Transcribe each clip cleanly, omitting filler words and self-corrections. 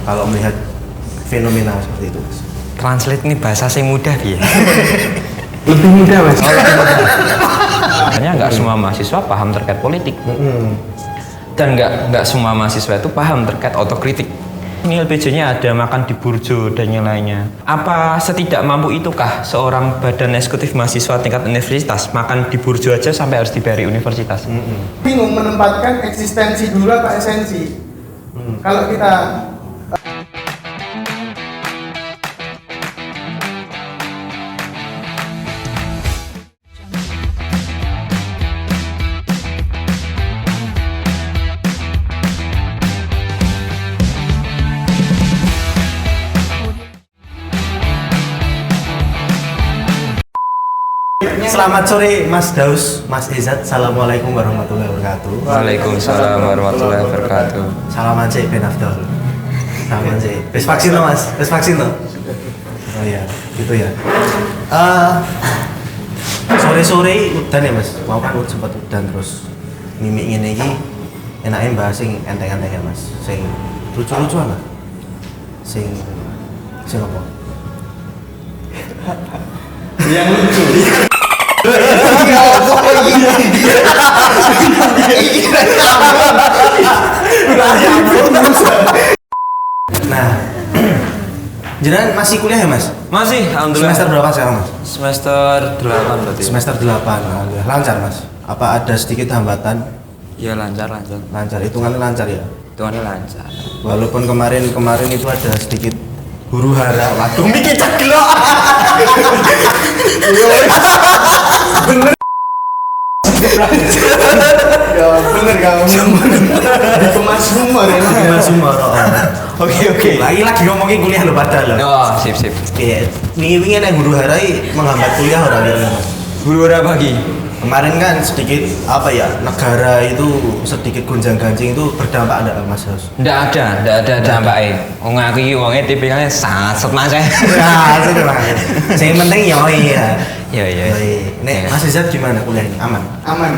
kalau melihat fenomena seperti itu, Mas? Translate ini bahasa saya mudah ya. Lebih mudah, Mas. Sebenarnya nggak semua mahasiswa paham terkait politik. Dan nggak semua mahasiswa itu paham terkait otokritik. Ini LPJ-nya ada makan di burjo dan yang lainnya. Apa setidak mampu itukah seorang badan eksekutif mahasiswa tingkat universitas makan di burjo aja sampai harus dibayari universitas? Bingung menempatkan eksistensi dulu apa esensi. Kalau kita Selamat sore Mas Daus, Mas Izzat. Assalamualaikum warahmatullahi wabarakatuh. Waalaikumsalam warahmatullahi wabarakatuh. Salaman sih Ben Afdal. Salaman sih. Wis vaksin lo, Mas? Wis vaksin lo? Oh iya, gitu ya. Sore-sore udan ya, Mas. Mau kan sempat udan terus mimik ngene iki enake bahas sing enteng-enteng ya, Mas. Sing lucu-lucuan lah. Sing apa? yang lucu. Nah, jenengan masih kuliah ya, Mas? Masih, alhamdulillah. Semester berapa sekarang, Mas? Semester 8 berarti. Semester 8. Alhamdulillah. Lancar, Mas? Apa ada sedikit hambatan? Ya lancar. Lancar, hitungannya lancar ya? Hitungannya lancar. Walaupun kemarin itu ada sedikit huru hara. Waduh, mikir ceglok. Bener. Ya bener kamu. Dikemas humor ya. Mas Umar. Oke. Lagi ngomongin kuliah lo padahal. Oh, sip. Oke, wingi-wingi yang huru hara menghambat kuliah orang ini, Mas. Guru berapa lagi? Kemarin kan sedikit apa ya, negara itu sedikit gonjang-ganjing itu berdampak ada Mas Haus? Nggak ada dampaknya. Wong aku iki wonge tipikalnya saset Mas. Ya, sudah. Yang penting ya. Iya. Nek Mas Izzat gimana kuliahnya? Aman? Aman.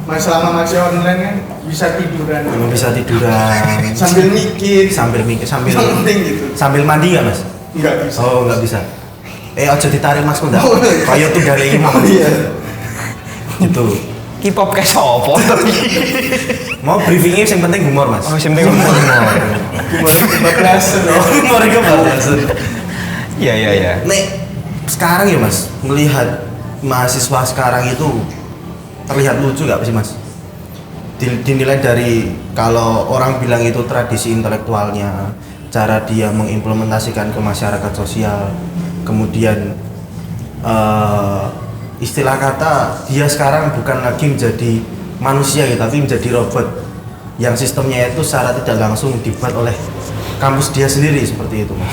Mas selama masih online kan bisa tiduran. Memang bisa tiduran Sambil mikir. sambil Yang penting gitu. sambil mandi nggak, Mas? Enggak bisa. Oh, nggak bisa. Aja ditarik Mas kok enggak. Oh, iya. Kayak tuh dari ini Oh iya. gitu. K-pop kayak sopo. Mau briefingnya yang penting humor, Mas. Oh, yang penting humor. Humor kebablasan loh. Humor kebablasan. Iya. Nek sekarang ya, Mas, melihat mahasiswa sekarang itu terlihat lucu nggak sih, Mas? Dinilai dari kalau orang bilang itu tradisi intelektualnya, cara dia mengimplementasikan ke masyarakat sosial, kemudian istilah kata dia sekarang bukan lagi menjadi manusia ya, tapi menjadi robot yang sistemnya itu secara tidak langsung dibuat oleh kampus dia sendiri seperti itu, Mas.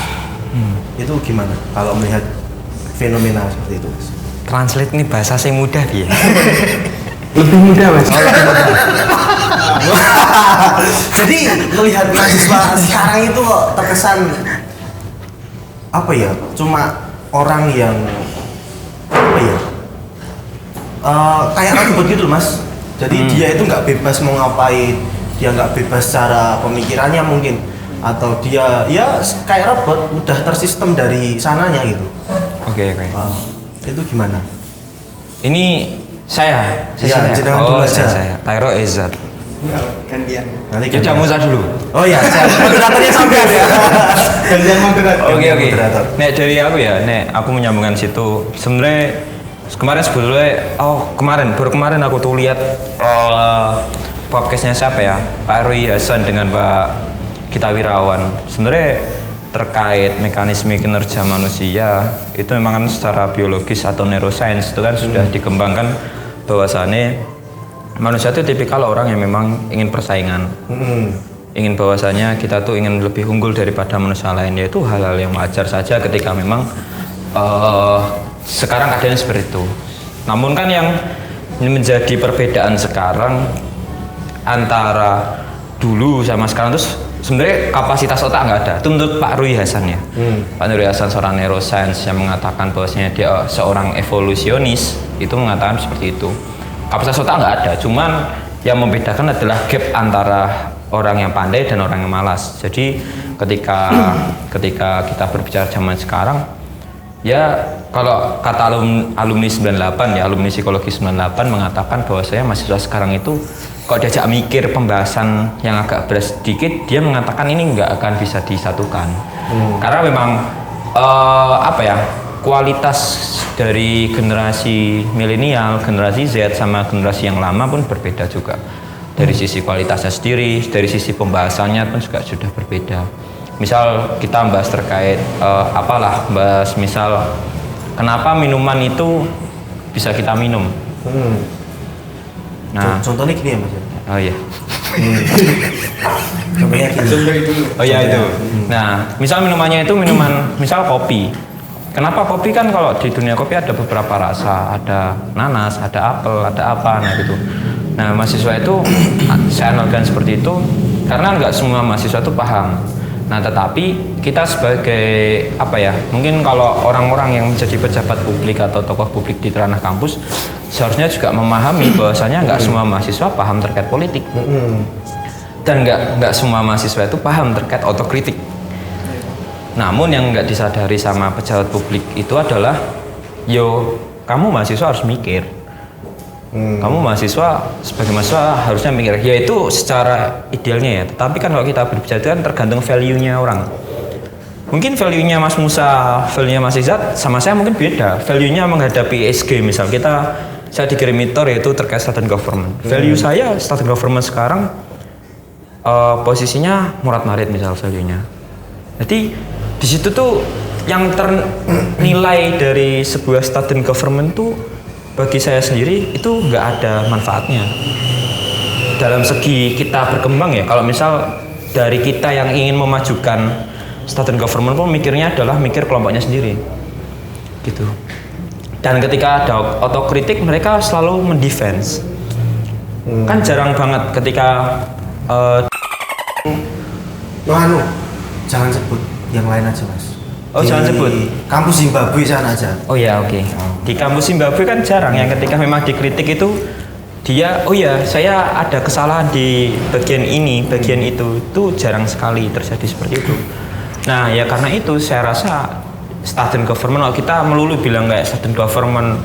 Itu gimana kalau melihat fenomena seperti itu, Mas? Translate ini bahasa saya mudah ya. Lebih mudah, Mas. Jadi melihat mahasiswa sekarang itu kok terkesan apa ya? Cuma orang yang apa ya? Kayak robot gitu, Mas. Jadi dia itu nggak bebas mau ngapain, dia nggak bebas cara pemikirannya mungkin, atau dia ya kayak robot udah tersistem dari sananya gitu. Oke. Itu gimana? Ini saya. Ya, jenengan dulu aja. Saya. Tairo Izzat. Enggak, gantian. Nanti Kita Musa dulu. Oh ya, moderatornya sampai ya. Gantian moderator. Oke. moderator. Nek dari aku ya, aku menyambungkan situ. Sebenarnya baru kemarin aku tuh lihat podcastnya siapa ya, Pak Rui Hasan dengan Pak Gita Wirawan. Sebenarnya terkait mekanisme kinerja manusia itu memang kan secara biologis atau neuroscience itu kan sudah dikembangkan bahwasannya manusia itu tipikal orang yang memang ingin persaingan. Ingin bahwasanya kita tuh ingin lebih unggul daripada manusia lain, yaitu hal-hal yang wajar saja ketika memang sekarang keadaannya seperti itu. Namun kan yang menjadi perbedaan sekarang antara dulu sama sekarang terus sebenarnya kapasitas otak nggak ada. Itu menurut Pak Rui Hasan ya. Pak Rui Hasan seorang neuroscience yang mengatakan bahwasanya dia seorang evolusionis, itu mengatakan seperti itu. Kapasitas otak nggak ada, cuman yang membedakan adalah gap antara orang yang pandai dan orang yang malas. Jadi ketika kita berbicara zaman sekarang, ya kalau kata alumni 98 ya, alumni psikologi 98 mengatakan bahwa saya mahasiswa sekarang itu kalau diajak mikir pembahasan yang agak berat sedikit, dia mengatakan ini nggak akan bisa disatukan. Karena memang kualitas dari generasi milenial, generasi Z sama generasi yang lama pun berbeda juga. Dari sisi kualitasnya sendiri, dari sisi pembahasannya pun juga sudah berbeda. Misal kita bahas terkait bahas misal kenapa minuman itu bisa kita minum. Nah, contohnya gini ya Mas. Oh iya. Contohnya gini. Oh iya itu. Nah, misal minumannya itu misal kopi. Kenapa kopi kan kalau di dunia kopi ada beberapa rasa, ada nanas, ada apel, ada apa, nah gitu. Nah mahasiswa itu saya analogikan seperti itu karena nggak semua mahasiswa itu paham. Nah tetapi kita sebagai mungkin kalau orang-orang yang menjadi pejabat publik atau tokoh publik di ranah kampus seharusnya juga memahami bahwasanya nggak semua mahasiswa paham terkait politik dan nggak semua mahasiswa itu paham terkait otokritik. Namun yang nggak disadari sama pejabat publik itu adalah, kamu mahasiswa harus mikir. Kamu mahasiswa, sebagai mahasiswa harusnya mikir. Ya itu secara idealnya ya. Tetapi kan kalau kita berbicara itu kan tergantung value-nya orang. Mungkin value-nya Mas Musa, value-nya Mas Izzat sama saya mungkin beda. Value-nya menghadapi ESG misal. Saya di Krimitor yaitu terkait student government. Value saya student government sekarang posisinya Murad Marid misal value-nya. Jadi di situ tuh yang ternilai dari sebuah student government tuh bagi saya sendiri itu nggak ada manfaatnya dalam segi kita berkembang ya. Kalau misal dari kita yang ingin memajukan student government pun mikirnya adalah mikir kelompoknya sendiri gitu. Dan ketika ada otokritik mereka selalu mendefense. Kan jarang banget ketika jangan sebut yang lain aja Mas. Jangan sebut. Kampus Zimbabwe sana aja. Oh ya oke. Di kampus Zimbabwe kan jarang yang ketika memang dikritik itu dia, saya ada kesalahan di bagian ini, bagian itu jarang sekali terjadi seperti itu. Nah ya karena itu saya rasa student government, kalau kita melulu bilang kayak student government,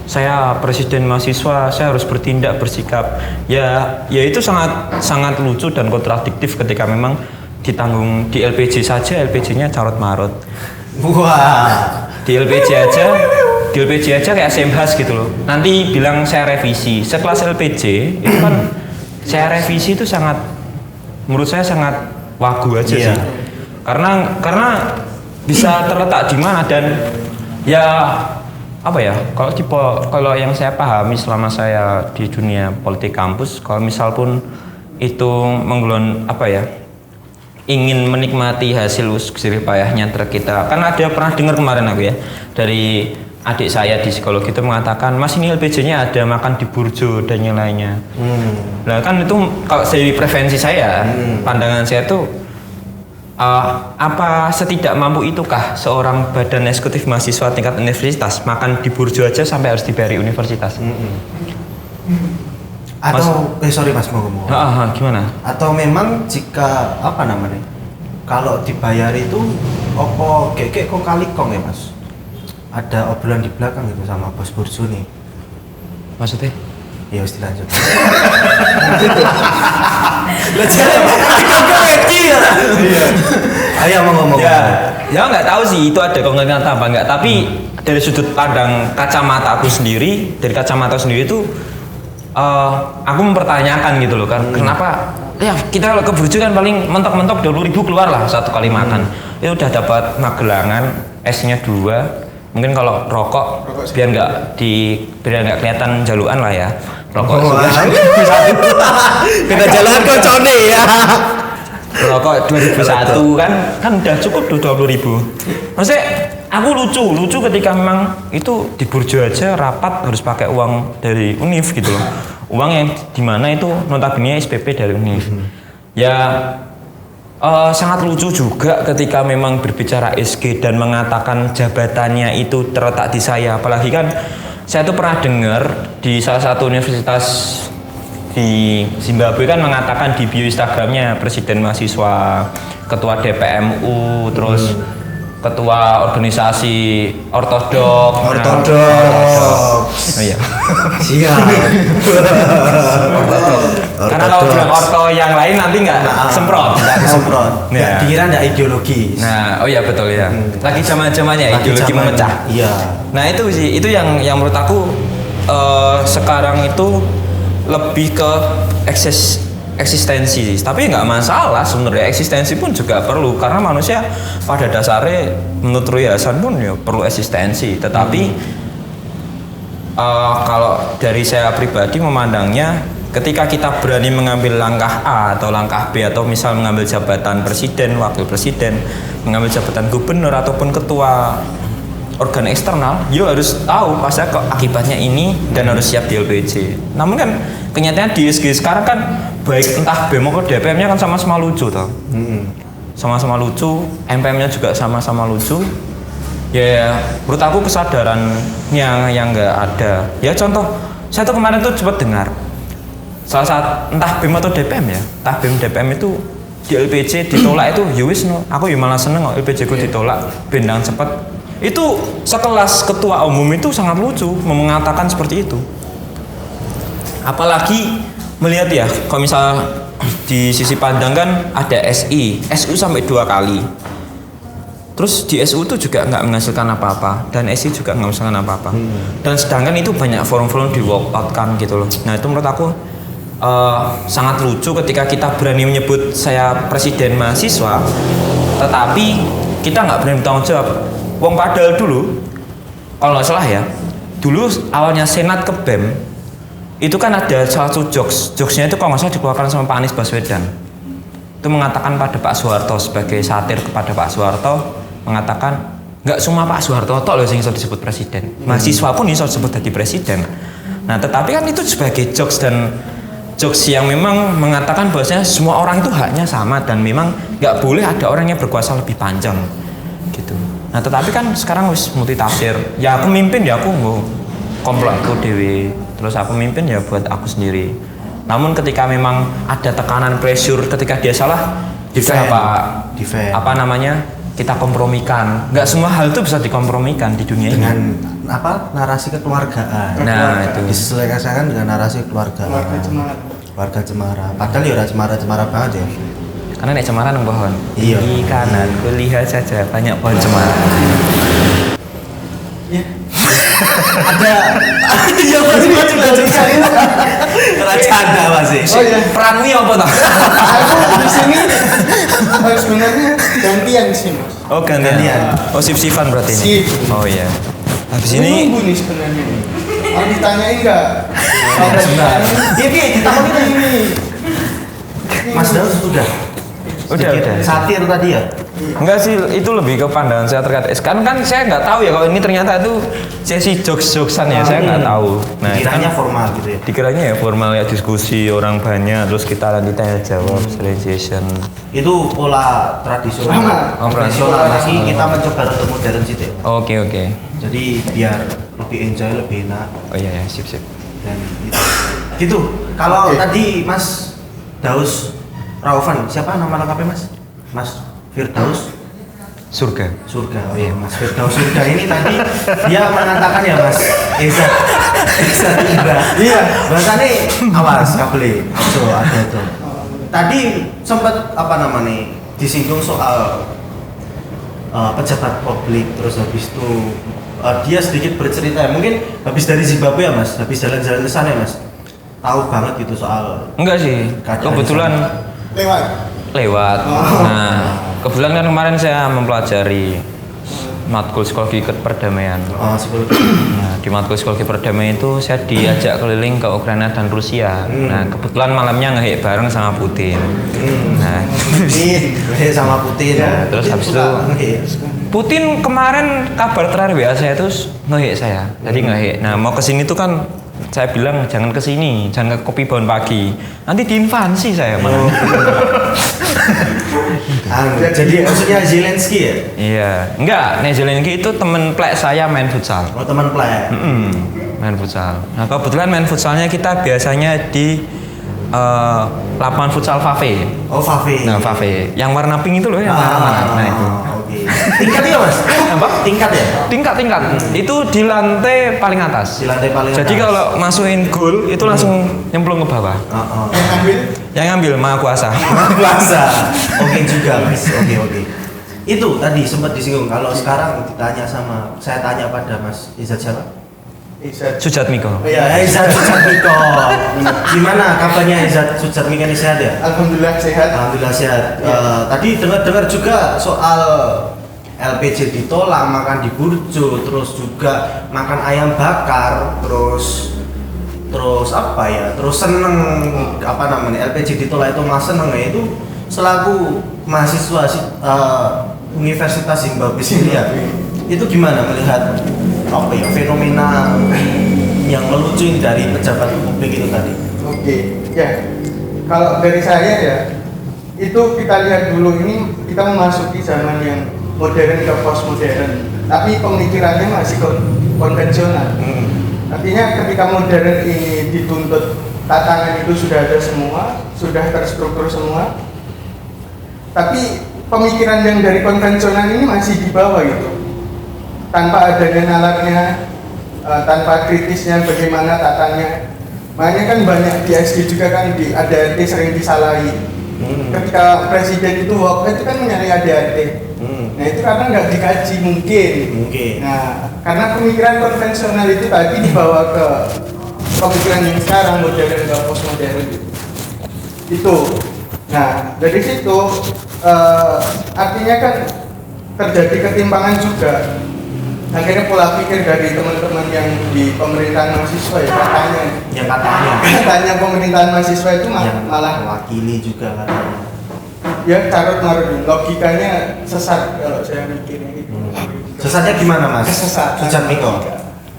saya presiden mahasiswa, saya harus bertindak, bersikap, ya itu sangat lucu dan kontradiktif ketika memang ditanggung di LPJ saja, LPJ-nya carut marut. Wah. Di LPJ aja kayak Semhas gitu loh. Nanti bilang saya revisi. Sekelas LPJ itu kan saya revisi itu menurut saya sangat wagu aja sih. Karena bisa terletak di mana dan kalau yang saya pahami selama saya di dunia politik kampus, kalau misal pun itu ingin menikmati hasil jerih payahnya kita. Kan ada pernah dengar kemarin aku ya dari adik saya di psikologi itu mengatakan, Mas ini LPJ-nya ada makan di burjo dan yang lainnya. Nah kan itu kalau dari preferensi saya, pandangan saya tuh apa setidak mampu itukah seorang badan eksekutif mahasiswa tingkat universitas makan di burjo aja sampai harus dibayari universitas? Atau sorry Mas mau ngomong. Gimana? Atau memang jika kalau dibayar itu kek kok kalikong ya Mas? Ada obrolan di belakang gitu sama bos burjo nih. Maksudnya? Ya harus dilanjut. Ayo mau ngomong. Ya nggak tahu sih itu ada kemungkinan apa enggak. Tapi dari sudut pandang kacamata aku sendiri, itu aku mempertanyakan gitu loh kan, kenapa ya kita kalau ke burjo kan paling mentok-mentok 20.000 keluar lah satu kali makan. Itu udah dapat magelangan, esnya 2. Mungkin kalau rokok biar nggak kelihatan jaluan lah ya. Rokok kita jalan kocone ya. Rokok 2001 kan udah cukup 20.000. Maksudnya aku lucu ketika memang itu di burjo aja rapat harus pakai uang dari Univ gitu loh. Uang yang dimana itu notabene SPP dari Univ. Ya sangat lucu juga ketika memang berbicara SG dan mengatakan jabatannya itu terletak di saya. Apalagi kan saya tuh pernah dengar di salah satu universitas di Zimbabwe kan mengatakan di bio Instagramnya presiden mahasiswa, ketua DPMU, terus ketua organisasi ortodok. Ortodoks. Oh iya. Siap. Karena kalau bilang orto yang lain nanti nggak semprot. Nggak semprot. Ya. Dikira nggak ideologis. Nah, oh iya betul ya. Lagi zaman-zamannya Lagi ideologi zaman- memecah. Iya. Nah itu sih, itu yang menurut aku sekarang itu lebih ke eksistensi sih. Tapi nggak masalah sebenarnya, eksistensi pun juga perlu karena manusia pada dasarnya menurut Rui Hasan pun ya perlu eksistensi. Tetapi kalau dari saya pribadi memandangnya, ketika kita berani mengambil langkah A atau langkah B atau misal mengambil jabatan presiden, wakil presiden, mengambil jabatan gubernur ataupun ketua organ eksternal, yo harus tahu pasti akibatnya ini dan harus siap di LPC. Namun kan kenyataannya di SG sekarang kan baik entah BEM maupun DPM-nya kan sama-sama lucu toh. Sama-sama lucu, MPM-nya juga sama-sama lucu. Ya menurut aku kesadarannya yang nggak ada. Ya contoh, saya tuh kemarin tuh cepat dengar salah satu entah BEM atau DPM ya, entah BEM DPM itu di LPC ditolak itu yowis no, aku ya malah seneng kok LPC ku ditolak bendang cepet. Itu sekelas ketua umum itu sangat lucu mengatakan seperti itu. Apalagi melihat ya, kalau misal di sisi pandang kan ada SU sampai 2 kali. Terus di SU itu juga nggak menghasilkan apa-apa dan SI juga nggak menghasilkan apa-apa. Dan sedangkan itu banyak forum-forum di walk out kan gitu loh. Nah itu menurut aku sangat lucu ketika kita berani menyebut saya presiden mahasiswa, tetapi kita nggak berani bertanggung jawab. Wong padahal dulu, kalau nggak salah ya, dulu awalnya Senat ke BEM, itu kan ada salah satu jokesnya itu kalau nggak salah dikeluarkan sama Pak Anies Baswedan. Itu mengatakan pada Pak Soeharto sebagai satir kepada Pak Soeharto, mengatakan nggak cuma Pak Soeharto toh loh yang bisa disebut presiden, mahasiswa pun bisa disebut jadi presiden. Nah tetapi kan itu sebagai jokes dan jokes yang memang mengatakan bahwasanya semua orang itu haknya sama dan memang nggak boleh ada orang yang berkuasa lebih panjang gitu. Nah tetapi kan sekarang wis multitafsir. Ya aku mimpin ya aku mau komplotku dewi. Terus aku mimpin ya buat aku sendiri. Namun ketika memang ada tekanan pressure ketika dia salah, Defend. apa namanya kita kompromikan. Nggak semua hal itu bisa dikompromikan di dunia Dengan ini. narasi kekeluargaan. Nah itu. Disesuaikan dengan narasi keluargaan. Warga Cemara. Padahal ya cemara banget ya. Karena nek cemara nang pohon. Iya. Di kanan kulihat saja banyak pohon cemara. Ya. Ada. Iya Raja ada masih. Oh iya. Peranmu apa toh? Aku di sini sebenarnya gantian sih mas. Oh gantian. Oh sip-sipan berarti ini. Sip. Oh iya. Habis ini Nunggu nih sebenarnya. Mau ditanyain nggak? Sebentar. Iya ditanyain ini. Mas Daud sudah. Udah. Satir tadi ya. enggak sih, itu lebih ke pandangan saya terkait kan saya nggak tahu ya kalau ini ternyata itu sesi jokes-jokesan ya, saya nggak tahu. Nah, Dikiranya kan formal gitu ya. dikiranya ya formal ya, diskusi orang banyak terus kita nanti tanya jawab session. Itu pola tradisional. Tradisional masih kita mencoba untuk modern sih ya. Oke. Jadi biar lebih enjoy, lebih enak Oh iya ya, sip. dan gitu. Kalau tadi Mas Daus Raufan, siapa nama lengkapnya Mas? Mas Firdaus Surga. Surga. Oh iya, Mas Firdaus Surga ini tadi dia mengatakan ya Mas Eza Indra. Iya, bahasanya awas kabel. So ada tuh. Tadi sempat apa namanya disinggung soal pejabat publik, terus habis itu dia sedikit bercerita ya, mungkin habis dari Zimbabwe ya Mas, habis jalan-jalan ke sana ya Mas, tahu banget gitu soal Enggak sih, kebetulan lewat. Nah, kebetulan kan kemarin saya mempelajari matkul psikologi perdamaian. Nah, di matkul psikologi perdamaian itu saya diajak keliling ke Ukraina dan Rusia. Nah, kebetulan malamnya ngehek bareng sama Putin. Nah, sama Putin. Ya, terus habis itu Putin kemarin kabar terakhir WA saya itu ngehek saya. Jadi ngehek. Nah, mau kesini tuh kan saya bilang jangan kesini, jangan ke Kopi Bawon Pagi. Nanti diinvasi saya malah. Jadi maksudnya Zelensky ya? Iya, enggak. Zelensky itu temen plek saya main futsal. Oh teman plek. Main futsal. Nah kebetulan main futsalnya kita biasanya di lapangan futsal Fave. Oh, Fave. Nah, Fave. Yang warna pink itu loh, yang warna. Nah, itu. Oke. Tingkat ya, Mas? Apa? Tingkat ya? Tingkat. Itu di lantai paling atas. Di lantai paling Jadi atas. kalau masukin gol itu langsung nyemplung ke bawah. Yang ambil Yang ngambil Maha Kuasa. Kuasa. Oke juga, Mas. Oke. Itu tadi sempat disinggung. Kalau sekarang saya tanya pada Mas Izat siapa? Izat. Sujatmiko. Ya, Izat Sujatmiko. Gimana kabarnya Izat Sujatmiko ini, sehat ya? Alhamdulillah sehat. Alhamdulillah sehat. Tadi dengar juga soal LPG ditolak, makan di burjo, terus juga makan ayam bakar, terus apa ya? Terus seneng apa namanya? LPG ditolak itu mas seneng ya, itu selaku mahasiswa Universitas Zimbabwe sini ya. Itu gimana melihat apa ya fenomena yang melucu dari pejabat publik itu tadi? Oke, ya. Kalau dari saya ya, itu kita lihat dulu ini kita memasuki zaman yang modern ke postmodern, tapi pemikirannya masih konvensional. Artinya ketika modern ini dituntut tatanan itu sudah ada semua, sudah terstruktur semua, tapi pemikiran yang dari konvensional ini masih di bawah itu. Tanpa adanya nalarnya, tanpa kritisnya bagaimana tatanya. Makanya kan banyak di SD juga kan di ADART sering disalahi. Ketika presiden itu itu kan menyalahi ADART. Nah itu karena nggak dikaji mungkin. Nah karena pemikiran konvensional itu tadi dibawa ke pemikiran yang sekarang modern ke postmodern itu. Nah dari situ artinya kan terjadi ketimpangan juga. Akhirnya pola pikir dari teman-teman yang di pemerintahan mahasiswa ya katanya pemerintahan mahasiswa itu malah mewakili juga kan ya carut marut, logikanya sesat kalau saya mikirnya gitu. Sesatnya gimana Mas? Kesesatan Sujatmiko?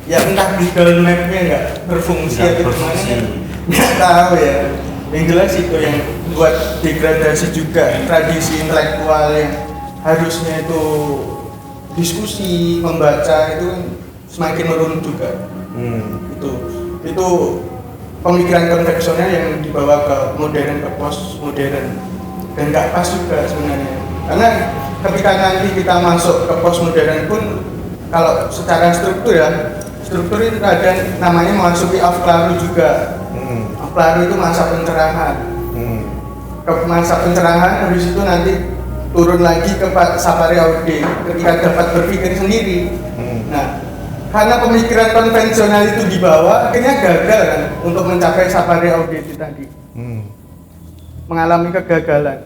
Ya entah Google Map-nya nggak berfungsi atau gimana nggak tahu ya. Yang jelas itu yang buat degradasi juga tradisi intelektual yang harusnya itu diskusi, membaca itu kan semakin menurun juga. Itu pemikiran konvensional yang dibawa ke modern, ke postmodern, dan nggak pas juga sebenarnya. Karena ketika nanti kita masuk ke postmodern pun, kalau secara struktur itu ada namanya memasuki afklaru juga. Afklaru itu masa pencerahan. Ke masa pencerahan habis itu nanti turun lagi ke Sapari Aude ketika dapat berpikir sendiri. Nah, karena pemikiran konvensional itu dibawa, akhirnya gagal kan untuk mencapai Sapari Aude itu tadi. Mengalami kegagalan.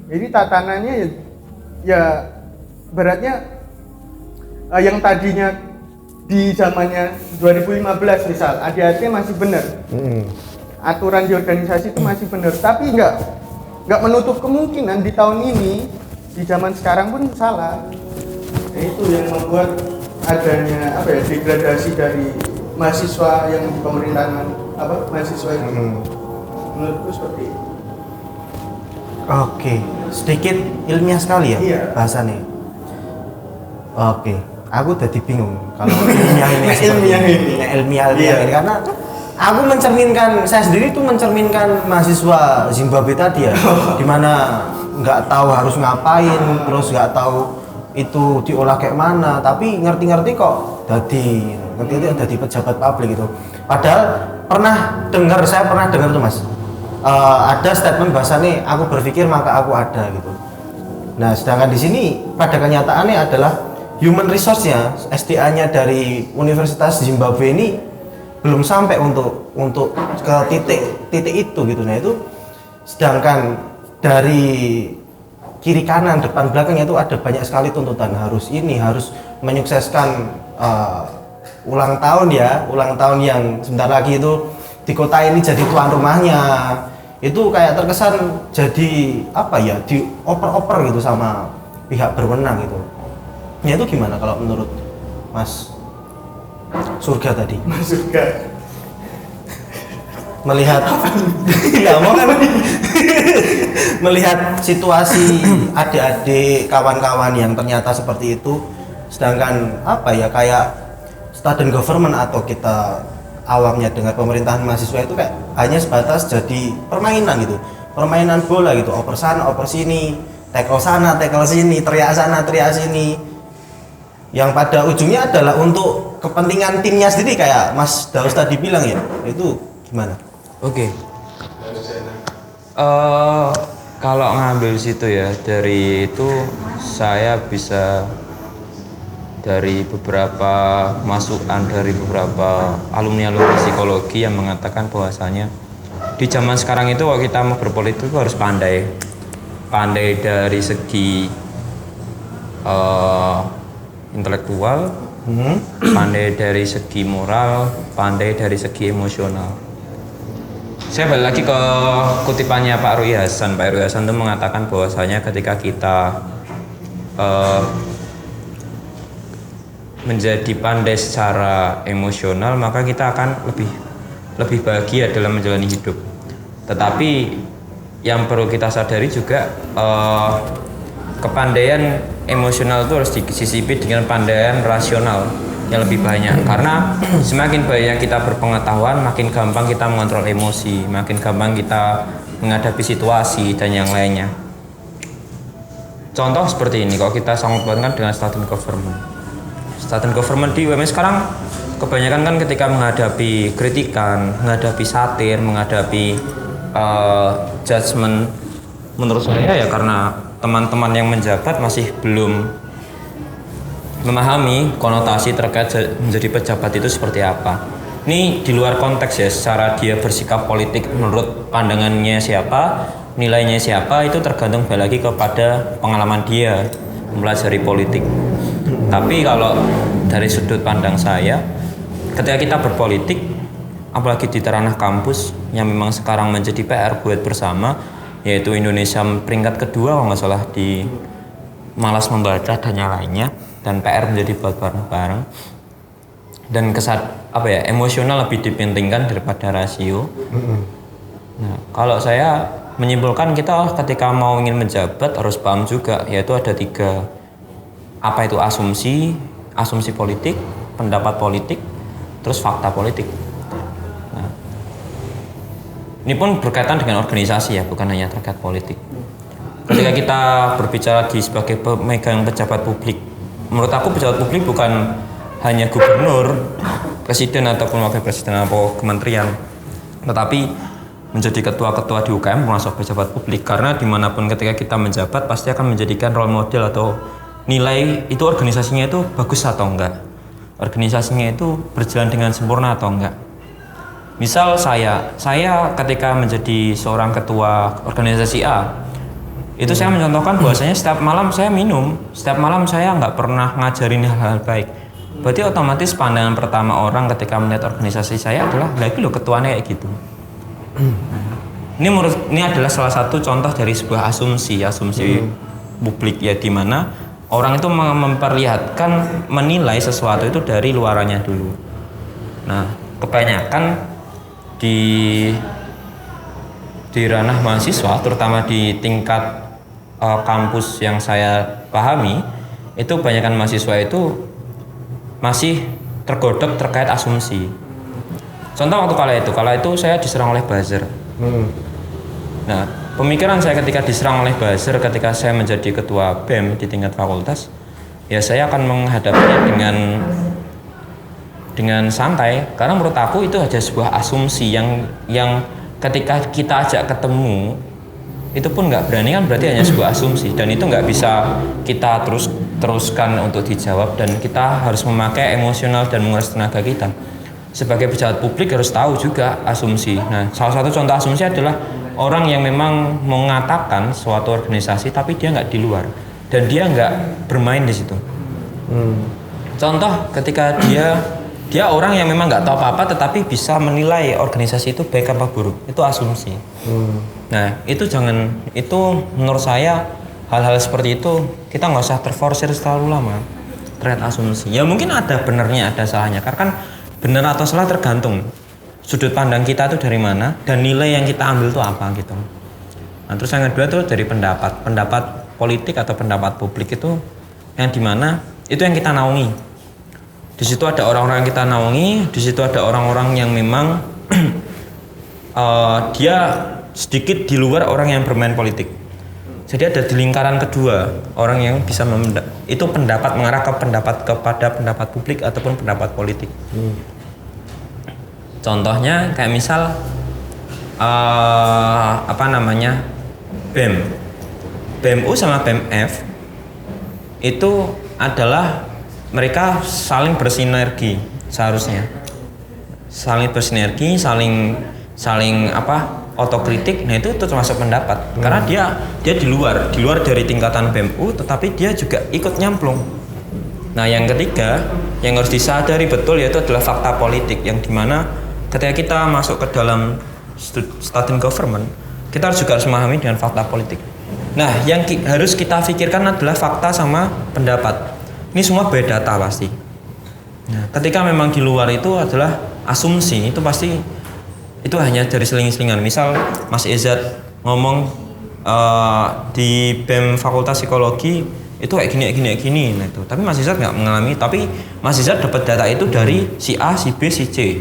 Jadi tatanannya ya beratnya yang tadinya di zamannya 2015 misal, ADART masih benar. Aturan di organisasi itu masih benar, tapi nggak menutup kemungkinan di tahun ini, di zaman sekarang pun salah. Nah, itu yang membuat adanya degradasi dari mahasiswa yang di pemerintahan mahasiswa itu. Menurutku seperti itu. Oke, sedikit ilmiah sekali ya bahasannya. Oke, aku jadi bingung kalau ilmiah ini karena aku saya sendiri tuh mencerminkan mahasiswa Zimbabwe tadi ya, dimana nggak tahu harus ngapain, terus nggak tahu itu diolah kayak mana, tapi ngerti-ngerti kok jadi pejabat publik gitu. Padahal saya pernah dengar tuh Mas, ada statement bahasanya aku berpikir maka aku ada gitu. Nah sedangkan di sini pada kenyataannya adalah human resource-nya, SDA-nya dari Universitas Zimbabwe ini belum sampai untuk ke titik itu gitu. Nah itu sedangkan dari kiri kanan depan belakangnya itu ada banyak sekali tuntutan, harus menyukseskan ulang tahun yang sebentar lagi itu di kota ini jadi tuan rumahnya. Itu kayak terkesan jadi dioper-oper gitu sama pihak berwenang gitu. Ya itu gimana kalau menurut Mas Surga tadi? Mas Surga melihat melihat situasi adik-adik kawan-kawan yang ternyata seperti itu, sedangkan kayak student government atau kita awamnya dengar pemerintahan mahasiswa itu kayak hanya sebatas jadi permainan gitu, permainan bola gitu, oper sana oper sini, tackle sana tackle sini, teriak sana teriak sini, yang pada ujungnya adalah untuk kepentingan timnya sendiri kayak Mas Daus tadi bilang ya. Itu gimana? Oke. Kalau ngambil situ ya, dari itu saya bisa dari beberapa masukan dari beberapa alumni psikologi yang mengatakan bahwasanya di zaman sekarang itu kalau kita mau berpolitik itu harus pandai dari segi intelektual, pandai dari segi moral, pandai dari segi emosional. Saya balik lagi ke kutipannya Pak Rui Hasan. Pak Rui Hasan itu mengatakan bahwasanya ketika kita menjadi pandai secara emosional, maka kita akan lebih bahagia dalam menjalani hidup. Tetapi yang perlu kita sadari juga, kepandaian emosional itu harus disisipi dengan pandaian rasional yang lebih banyak. Karena semakin banyak kita berpengetahuan, makin gampang kita mengontrol emosi, makin gampang kita menghadapi situasi dan yang lainnya. Contoh seperti ini, kalau kita sangkut pautkan dengan student government. Student government di UMS sekarang kebanyakan kan ketika menghadapi kritikan, menghadapi satir, menghadapi judgement, menurut saya ya karena teman-teman yang menjabat masih belum memahami konotasi terkait menjadi pejabat itu seperti apa. Ini di luar konteks ya, secara dia bersikap politik menurut pandangannya siapa, nilainya siapa, itu tergantung lagi kepada pengalaman dia mempelajari politik. Tapi kalau dari sudut pandang saya, ketika kita berpolitik, apalagi di ranah kampus yang memang sekarang menjadi PR buat bersama, yaitu Indonesia peringkat kedua kalau nggak salah di malas membaca dan yang lainnya, dan PR menjadi buat bareng-bareng, dan emosional lebih dipentingkan daripada rasio. Nah, kalau saya menyimpulkan, kita ketika mau ingin menjabat harus paham juga, yaitu ada 3. Apa itu asumsi politik, pendapat politik, terus fakta politik. Nah, ini pun berkaitan dengan organisasi ya, bukan hanya terkait politik. Ketika kita berbicara sebagai pemegang pejabat publik, menurut aku pejabat publik bukan hanya gubernur, presiden ataupun wakil presiden atau kementerian, tetapi menjadi ketua-ketua di UKM termasuk pejabat publik. Karena dimanapun ketika kita menjabat pasti akan menjadikan role model atau nilai itu organisasinya itu bagus atau enggak, organisasinya itu berjalan dengan sempurna atau enggak. Misal saya ketika menjadi seorang ketua organisasi A, itu saya mencontohkan bahwasanya setiap malam saya minum, setiap malam saya nggak pernah ngajarin hal-hal baik. Berarti otomatis pandangan pertama orang ketika melihat organisasi saya adalah, lagi lo ketuanya kayak gitu. Ini adalah salah satu contoh dari sebuah asumsi publik ya, di mana orang itu memperlihatkan, menilai sesuatu itu dari luarannya dulu. Nah, kebanyakan di ranah mahasiswa, terutama di tingkat kampus yang saya pahami, itu kebanyakan mahasiswa itu masih tergodok terkait asumsi. Contoh waktu kala itu saya diserang oleh buzzer. Nah, pemikiran saya ketika diserang oleh buzzer, ketika saya menjadi ketua BEM di tingkat fakultas, ya saya akan menghadapinya dengan santai, karena menurut aku itu hanya sebuah asumsi yang ketika kita ajak ketemu itu pun nggak berani, kan berarti hanya sebuah asumsi, dan itu nggak bisa kita teruskan untuk dijawab, dan kita harus memakai emosional dan menguras tenaga kita. Sebagai pejabat publik harus tahu juga asumsi. Nah, salah satu contoh asumsi adalah orang yang memang mengatakan suatu organisasi tapi dia nggak di luar dan dia nggak bermain di situ. Contoh ketika dia orang yang memang nggak tahu apa-apa tetapi bisa menilai organisasi itu baik apa buruk, itu asumsi. Nah, itu menurut saya hal-hal seperti itu kita nggak usah terforsir terlalu lama terkait asumsi. Ya mungkin ada benarnya, ada salahnya, karena kan benar atau salah tergantung sudut pandang kita itu dari mana dan nilai yang kita ambil itu apa gitu. Nah, terus yang kedua tuh dari pendapat politik atau pendapat publik itu yang dimana itu yang kita naungi. Di situ ada orang-orang yang kita naungi, di situ ada orang-orang yang memang dia sedikit di luar orang yang bermain politik. Jadi ada di lingkaran kedua orang yang bisa itu pendapat mengarah ke pendapat kepada pendapat publik ataupun pendapat politik. Contohnya kayak misal BEMU sama BEMF itu adalah mereka saling bersinergi seharusnya, saling otokritik. Nah itu termasuk pendapat karena dia di luar dari tingkatan BEMU, tetapi dia juga ikut nyemplung. Nah yang ketiga yang harus disadari betul yaitu adalah fakta politik, yang dimana ketika kita masuk ke dalam student government, kita juga harus memahami dengan fakta politik. Nah yang harus kita pikirkan adalah fakta sama pendapat. Ini semua beda data pasti. Nah, ketika memang di luar itu adalah asumsi, itu pasti itu hanya dari seling-selingan. Misal Mas Izzat ngomong di BEM Fakultas Psikologi itu kayak gini. Nah itu. Tapi Mas Izzat nggak mengalami. Tapi Mas Izzat dapat data itu dari si A, si B, si C.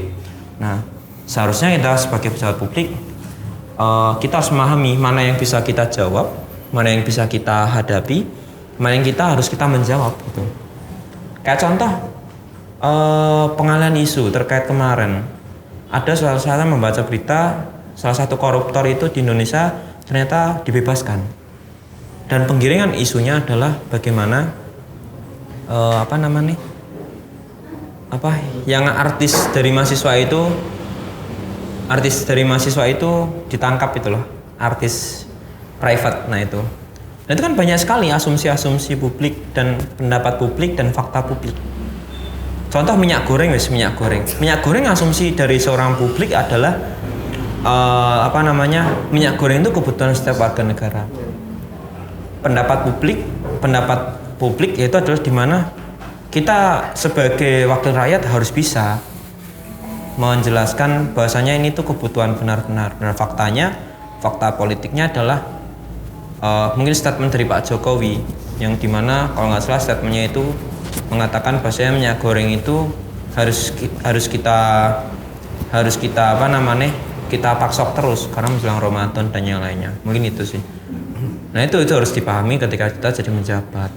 Nah seharusnya kita sebagai pejabat publik kita harus memahami mana yang bisa kita jawab, mana yang bisa kita hadapi, mana yang harus kita menjawab gitu. Kayak contoh pengalihan isu terkait kemarin, ada saya membaca berita salah satu koruptor itu di Indonesia ternyata dibebaskan, dan penggiringan isunya adalah bagaimana yang artis dari mahasiswa itu ditangkap itu loh, artis private. Nah itu kan banyak sekali asumsi-asumsi publik dan pendapat publik dan fakta publik. Contoh minyak goreng asumsi dari seorang publik adalah minyak goreng itu kebutuhan setiap warga negara. Pendapat publik itu adalah di mana kita sebagai wakil rakyat harus bisa menjelaskan bahwasanya ini tuh kebutuhan benar-benar. Dan fakta politiknya adalah mungkin statement dari Pak Jokowi yang dimana kalau nggak salah statementnya itu mengatakan bahwasanya minyak goreng itu harus kita paksok terus karena menjelang Ramadan dan yang lainnya. Mungkin itu sih. Nah itu harus dipahami ketika kita jadi menjabat.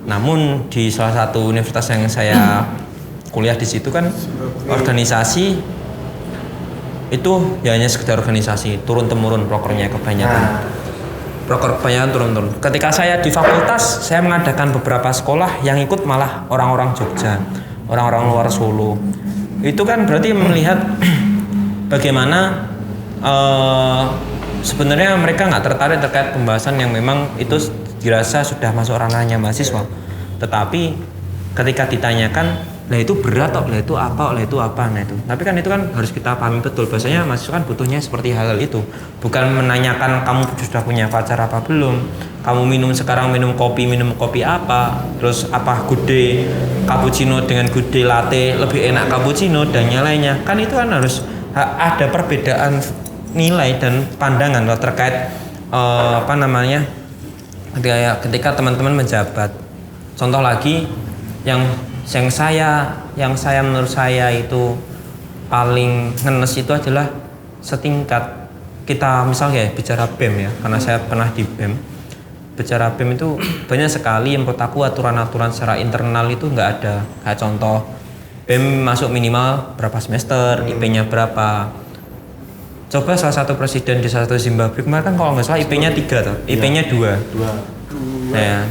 Namun di salah satu universitas yang saya kuliah di situ kan organisasi itu ya hanya sekedar organisasi, turun-temurun prokernya kebanyakan. Turun-turun. Ketika saya di fakultas, saya mengadakan beberapa sekolah yang ikut malah orang-orang Jogja, orang-orang luar Solo. Itu kan berarti melihat bagaimana sebenarnya mereka nggak tertarik terkait pembahasan yang memang itu dirasa sudah masuk ranahnya mahasiswa. Tetapi ketika ditanyakan, lah itu berat lah itu apa. Nah itu. Tapi kan itu kan harus kita pahami betul. Biasanya mahasiswa kan butuhnya seperti hal itu. Bukan menanyakan kamu sudah punya pacar apa belum, kamu sekarang minum kopi apa, terus apa gude cappuccino dengan gude latte lebih enak cappuccino dan yang lainnya. Kan itu kan harus ada perbedaan nilai dan pandangan loh terkait ketika teman-teman menjabat. Contoh lagi yang menurut saya itu paling ngenes itu adalah setingkat kita misalnya bicara BEM ya, karena saya pernah di BEM. Bicara BEM itu banyak sekali yang menurut aku aturan-aturan secara internal itu nggak ada. Kayak contoh BEM masuk minimal berapa semester, IP-nya berapa. Coba salah satu presiden di salah satu Zimbabwe kemarin kan kalau nggak salah IP-nya 3 tuh, IP-nya 2. Nah,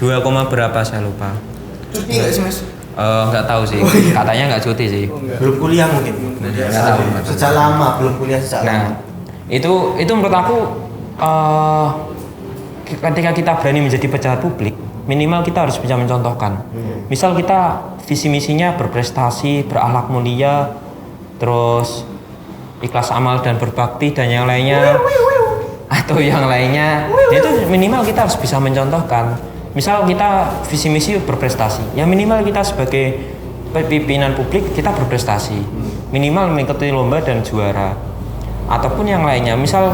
2, berapa saya lupa. Cuti nggak sih mas? Nggak tahu sih, katanya nggak cuti sih. Belum kuliah mungkin. Nggak tahu. Sejak lama belum kuliah sejak lama. Itu menurut aku ketika kita berani menjadi pejabat publik, minimal kita harus bisa mencontohkan. Misal kita visi misinya berprestasi, berakhlak mulia, terus ikhlas amal dan berbakti dan yang lainnya, atau yang lainnya, itu minimal kita harus bisa mencontohkan. Misal kita visi misi berprestasi, ya minimal kita sebagai pimpinan publik kita berprestasi, minimal mengikuti lomba dan juara, ataupun yang lainnya. Misal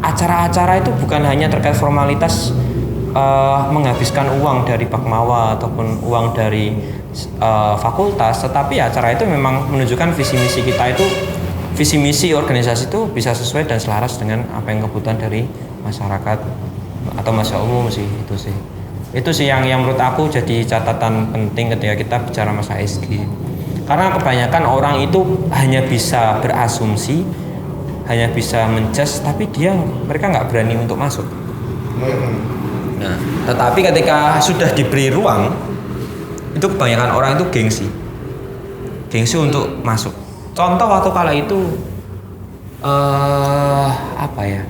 acara-acara itu bukan hanya terkait formalitas menghabiskan uang dari Pakmawa ataupun uang dari fakultas, tetapi acara itu memang menunjukkan visi misi kita itu, visi misi organisasi itu bisa sesuai dan selaras dengan apa yang kebutuhan dari masyarakat atau masyarakat umum sih. Itu sih yang menurut aku jadi catatan penting ketika kita bicara masa SG. Karena kebanyakan orang itu hanya bisa berasumsi, hanya bisa menjudge, tapi mereka nggak berani untuk masuk. Nah, tetapi ketika sudah diberi ruang, itu kebanyakan orang itu gengsi untuk masuk. Contoh waktu kala itu apa ya?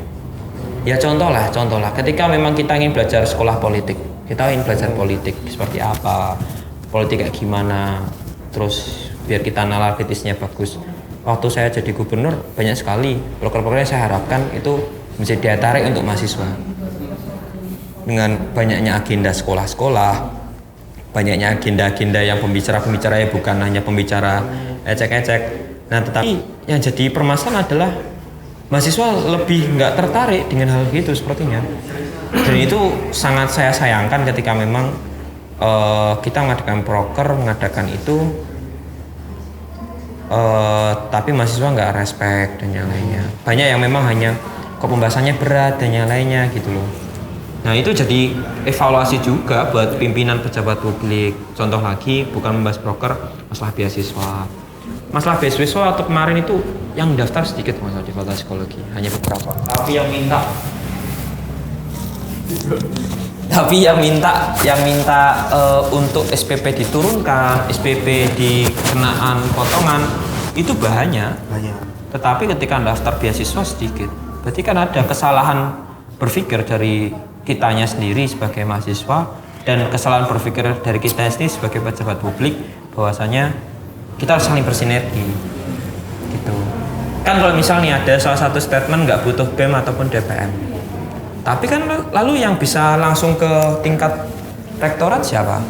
Ya contoh lah. Ketika memang kita ingin belajar sekolah politik, kita ingin belajar politik seperti apa, politik kayak gimana, terus biar kita nalar kritisnya bagus. Waktu saya jadi gubernur, banyak sekali proker-proker yang saya harapkan itu bisa daya tarik untuk mahasiswa. Dengan banyaknya agenda sekolah-sekolah, banyaknya agenda-agenda yang pembicara-pembicara bukan hanya pembicara ecek-ecek. Nah, tetapi yang jadi permasalahan adalah mahasiswa lebih nggak tertarik dengan hal gitu sepertinya. Dan itu sangat saya sayangkan ketika memang kita mengadakan proker, mengadakan itu, tapi mahasiswa nggak respect dan yang lainnya. Banyak yang memang hanya kok pembahasannya berat dan yang lainnya gitu loh. Nah itu jadi evaluasi juga buat pimpinan pejabat publik. Contoh lagi, bukan membahas proker, masalah beasiswa. Masalah beasiswa waktu kemarin itu yang daftar sedikit masalah di fakultas psikologi, hanya beberapa. Tapi yang minta untuk SPP diturunkan, SPP dikenaan potongan itu banyak. Tetapi ketika daftar beasiswa sedikit. Berarti kan ada kesalahan berpikir dari kitanya sendiri sebagai mahasiswa dan kesalahan berpikir dari kita sendiri sebagai pejabat publik, bahwasanya kita harus saling bersinergi gitu. Kan kalau misalnya ada salah satu statement nggak butuh BEM ataupun DPM, tapi kan lalu yang bisa langsung ke tingkat rektorat siapa?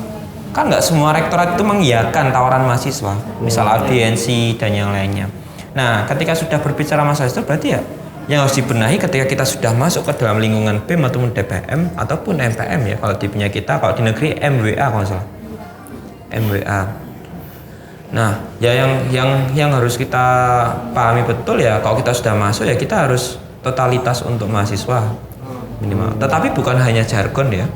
Kan nggak semua rektorat itu mengiyakan tawaran mahasiswa, misal audiensi dan yang lainnya. Nah ketika sudah berbicara masalah itu berarti ya yang harus dibenahi ketika kita sudah masuk ke dalam lingkungan BEM ataupun DPM ataupun MPM ya, kalau di punya kita, kalau di negeri MWA kalau salah, MWA. Nah ya yang harus kita pahami betul ya, kalau kita sudah masuk ya kita harus totalitas untuk mahasiswa minimal. Tetapi bukan hanya jargon ya,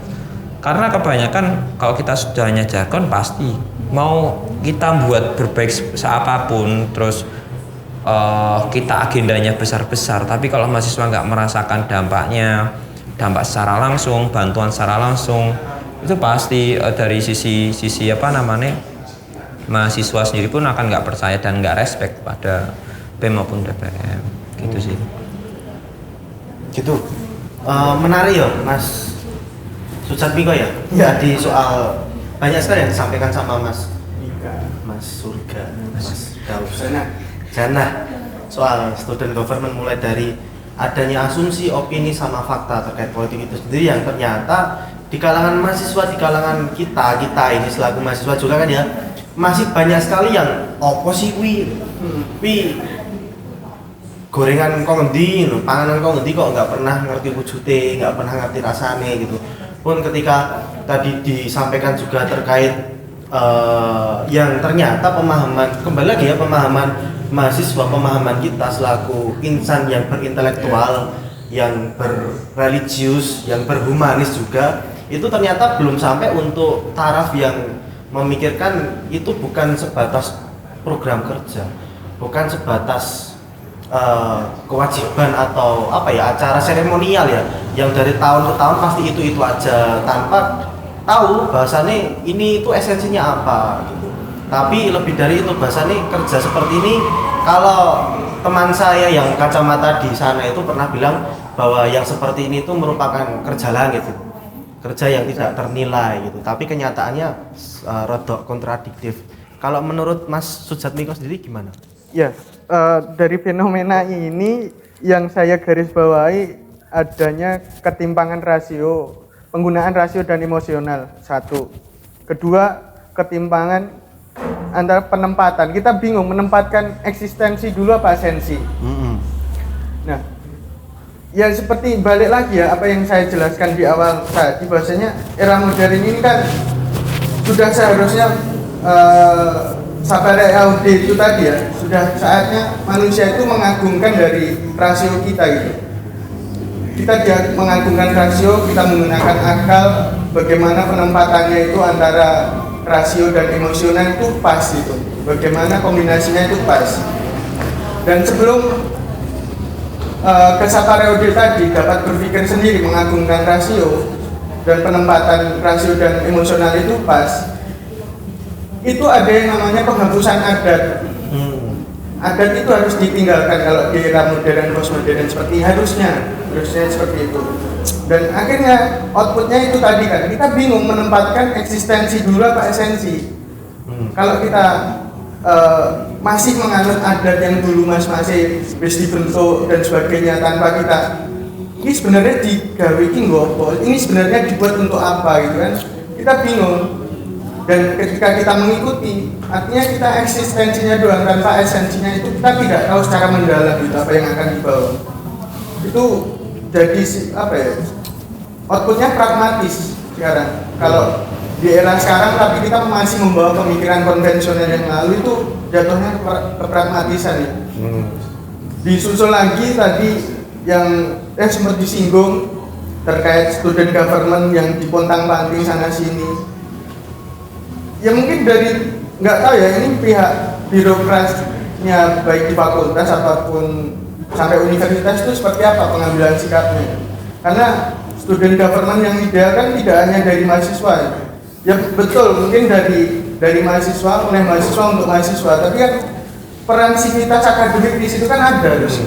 karena kebanyakan kalau kita sudah hanya jargon pasti mau kita buat berbaik seapapun, terus kita agendanya besar-besar, tapi kalau mahasiswa nggak merasakan dampak secara langsung, bantuan secara langsung, itu pasti dari sisi mahasiswa sendiri pun akan nggak percaya dan nggak respect pada BEM maupun DPM gitu sih. Gitu. Menarik ya Mas Sujatmiko ya? Ya. Tadi soal banyak sekali yang disampaikan sama Mas Surga, Mas Daus, Jana, soal student government, mulai dari adanya asumsi, opini, sama fakta terkait politik itu sendiri yang ternyata di kalangan mahasiswa, di kalangan kita ini selaku mahasiswa juga kan ya, masih banyak sekali yang sih wi gorengan kok ngendi, panganan kok ngendi, kok nggak pernah ngerti wujudnya, nggak pernah ngerti rasanya gitu. Pun ketika tadi disampaikan juga terkait yang ternyata pemahaman, kembali lagi ya, pemahaman mahasiswa, pemahaman kita selaku insan yang berintelektual, yang berreligius, yang berhumanis juga, itu ternyata belum sampai untuk taraf yang memikirkan itu bukan sebatas program kerja, bukan sebatas kewajiban atau acara seremonial ya, yang dari tahun ke tahun pasti itu aja tanpa tahu bahasanya ini itu esensinya apa gitu. Tapi lebih dari itu, bahasanya kerja seperti ini, kalau teman saya yang kacamata di sana itu pernah bilang bahwa yang seperti ini itu merupakan kerja langit gitu. Kerja yang tidak ternilai gitu, tapi kenyataannya rodok kontradiktif. Kalau menurut Mas Sujatmiko sendiri gimana? Ya, dari fenomena ini yang saya garis bawahi adanya ketimpangan rasio, penggunaan rasio dan emosional, satu. Kedua, ketimpangan antara penempatan. Kita bingung menempatkan eksistensi dulu apa esensi. Nah, ya seperti balik lagi ya apa yang saya jelaskan di awal tadi, bahwasanya era modern ini kan sudah seharusnya Sapere Aude itu tadi ya, sudah saatnya manusia itu mengagungkan dari rasio kita gitu. Kita mengagungkan rasio, kita menggunakan akal, bagaimana penempatannya itu antara rasio dan emosional itu pas gitu. Bagaimana kombinasinya itu pas. Dan sebelum ke Sapere Aude tadi dapat berpikir sendiri mengagungkan rasio dan penempatan rasio dan emosional itu pas, itu ada yang namanya penghapusan adat. Adat itu harus ditinggalkan kalau di era modern postmodern seperti harusnya seperti itu. Dan akhirnya outputnya itu tadi kan kita bingung menempatkan eksistensi dulu apa esensi. Kalau kita masih menganut adat yang dulu masih bis dibentuk dan sebagainya tanpa kita ini sebenarnya digawe iki nggopo, ini sebenarnya dibuat untuk apa gitu kan, kita bingung. Dan ketika kita mengikuti, artinya kita eksistensinya doang tanpa esensinya itu kita tidak tahu secara mendalam gitu apa yang akan dibawa. Itu jadi apa ya? Outputnya pragmatis sekarang. Kalau di era sekarang tapi kita masih membawa pemikiran konvensional yang lalu itu jatuhnya ke pragmatisan ya. Disusul lagi tadi yang sempat disinggung terkait student government yang dipontang-panting sana sini. Ya mungkin dari nggak tahu ya, ini pihak birokrasinya baik di fakultas ataupun sampai universitas itu seperti apa pengambilan sikapnya. Karena student government yang ideal kan tidak hanya dari mahasiswa ya betul, mungkin dari mahasiswa oleh mahasiswa untuk mahasiswa, tapi kan peran sivitas akademik di situ kan ada terus.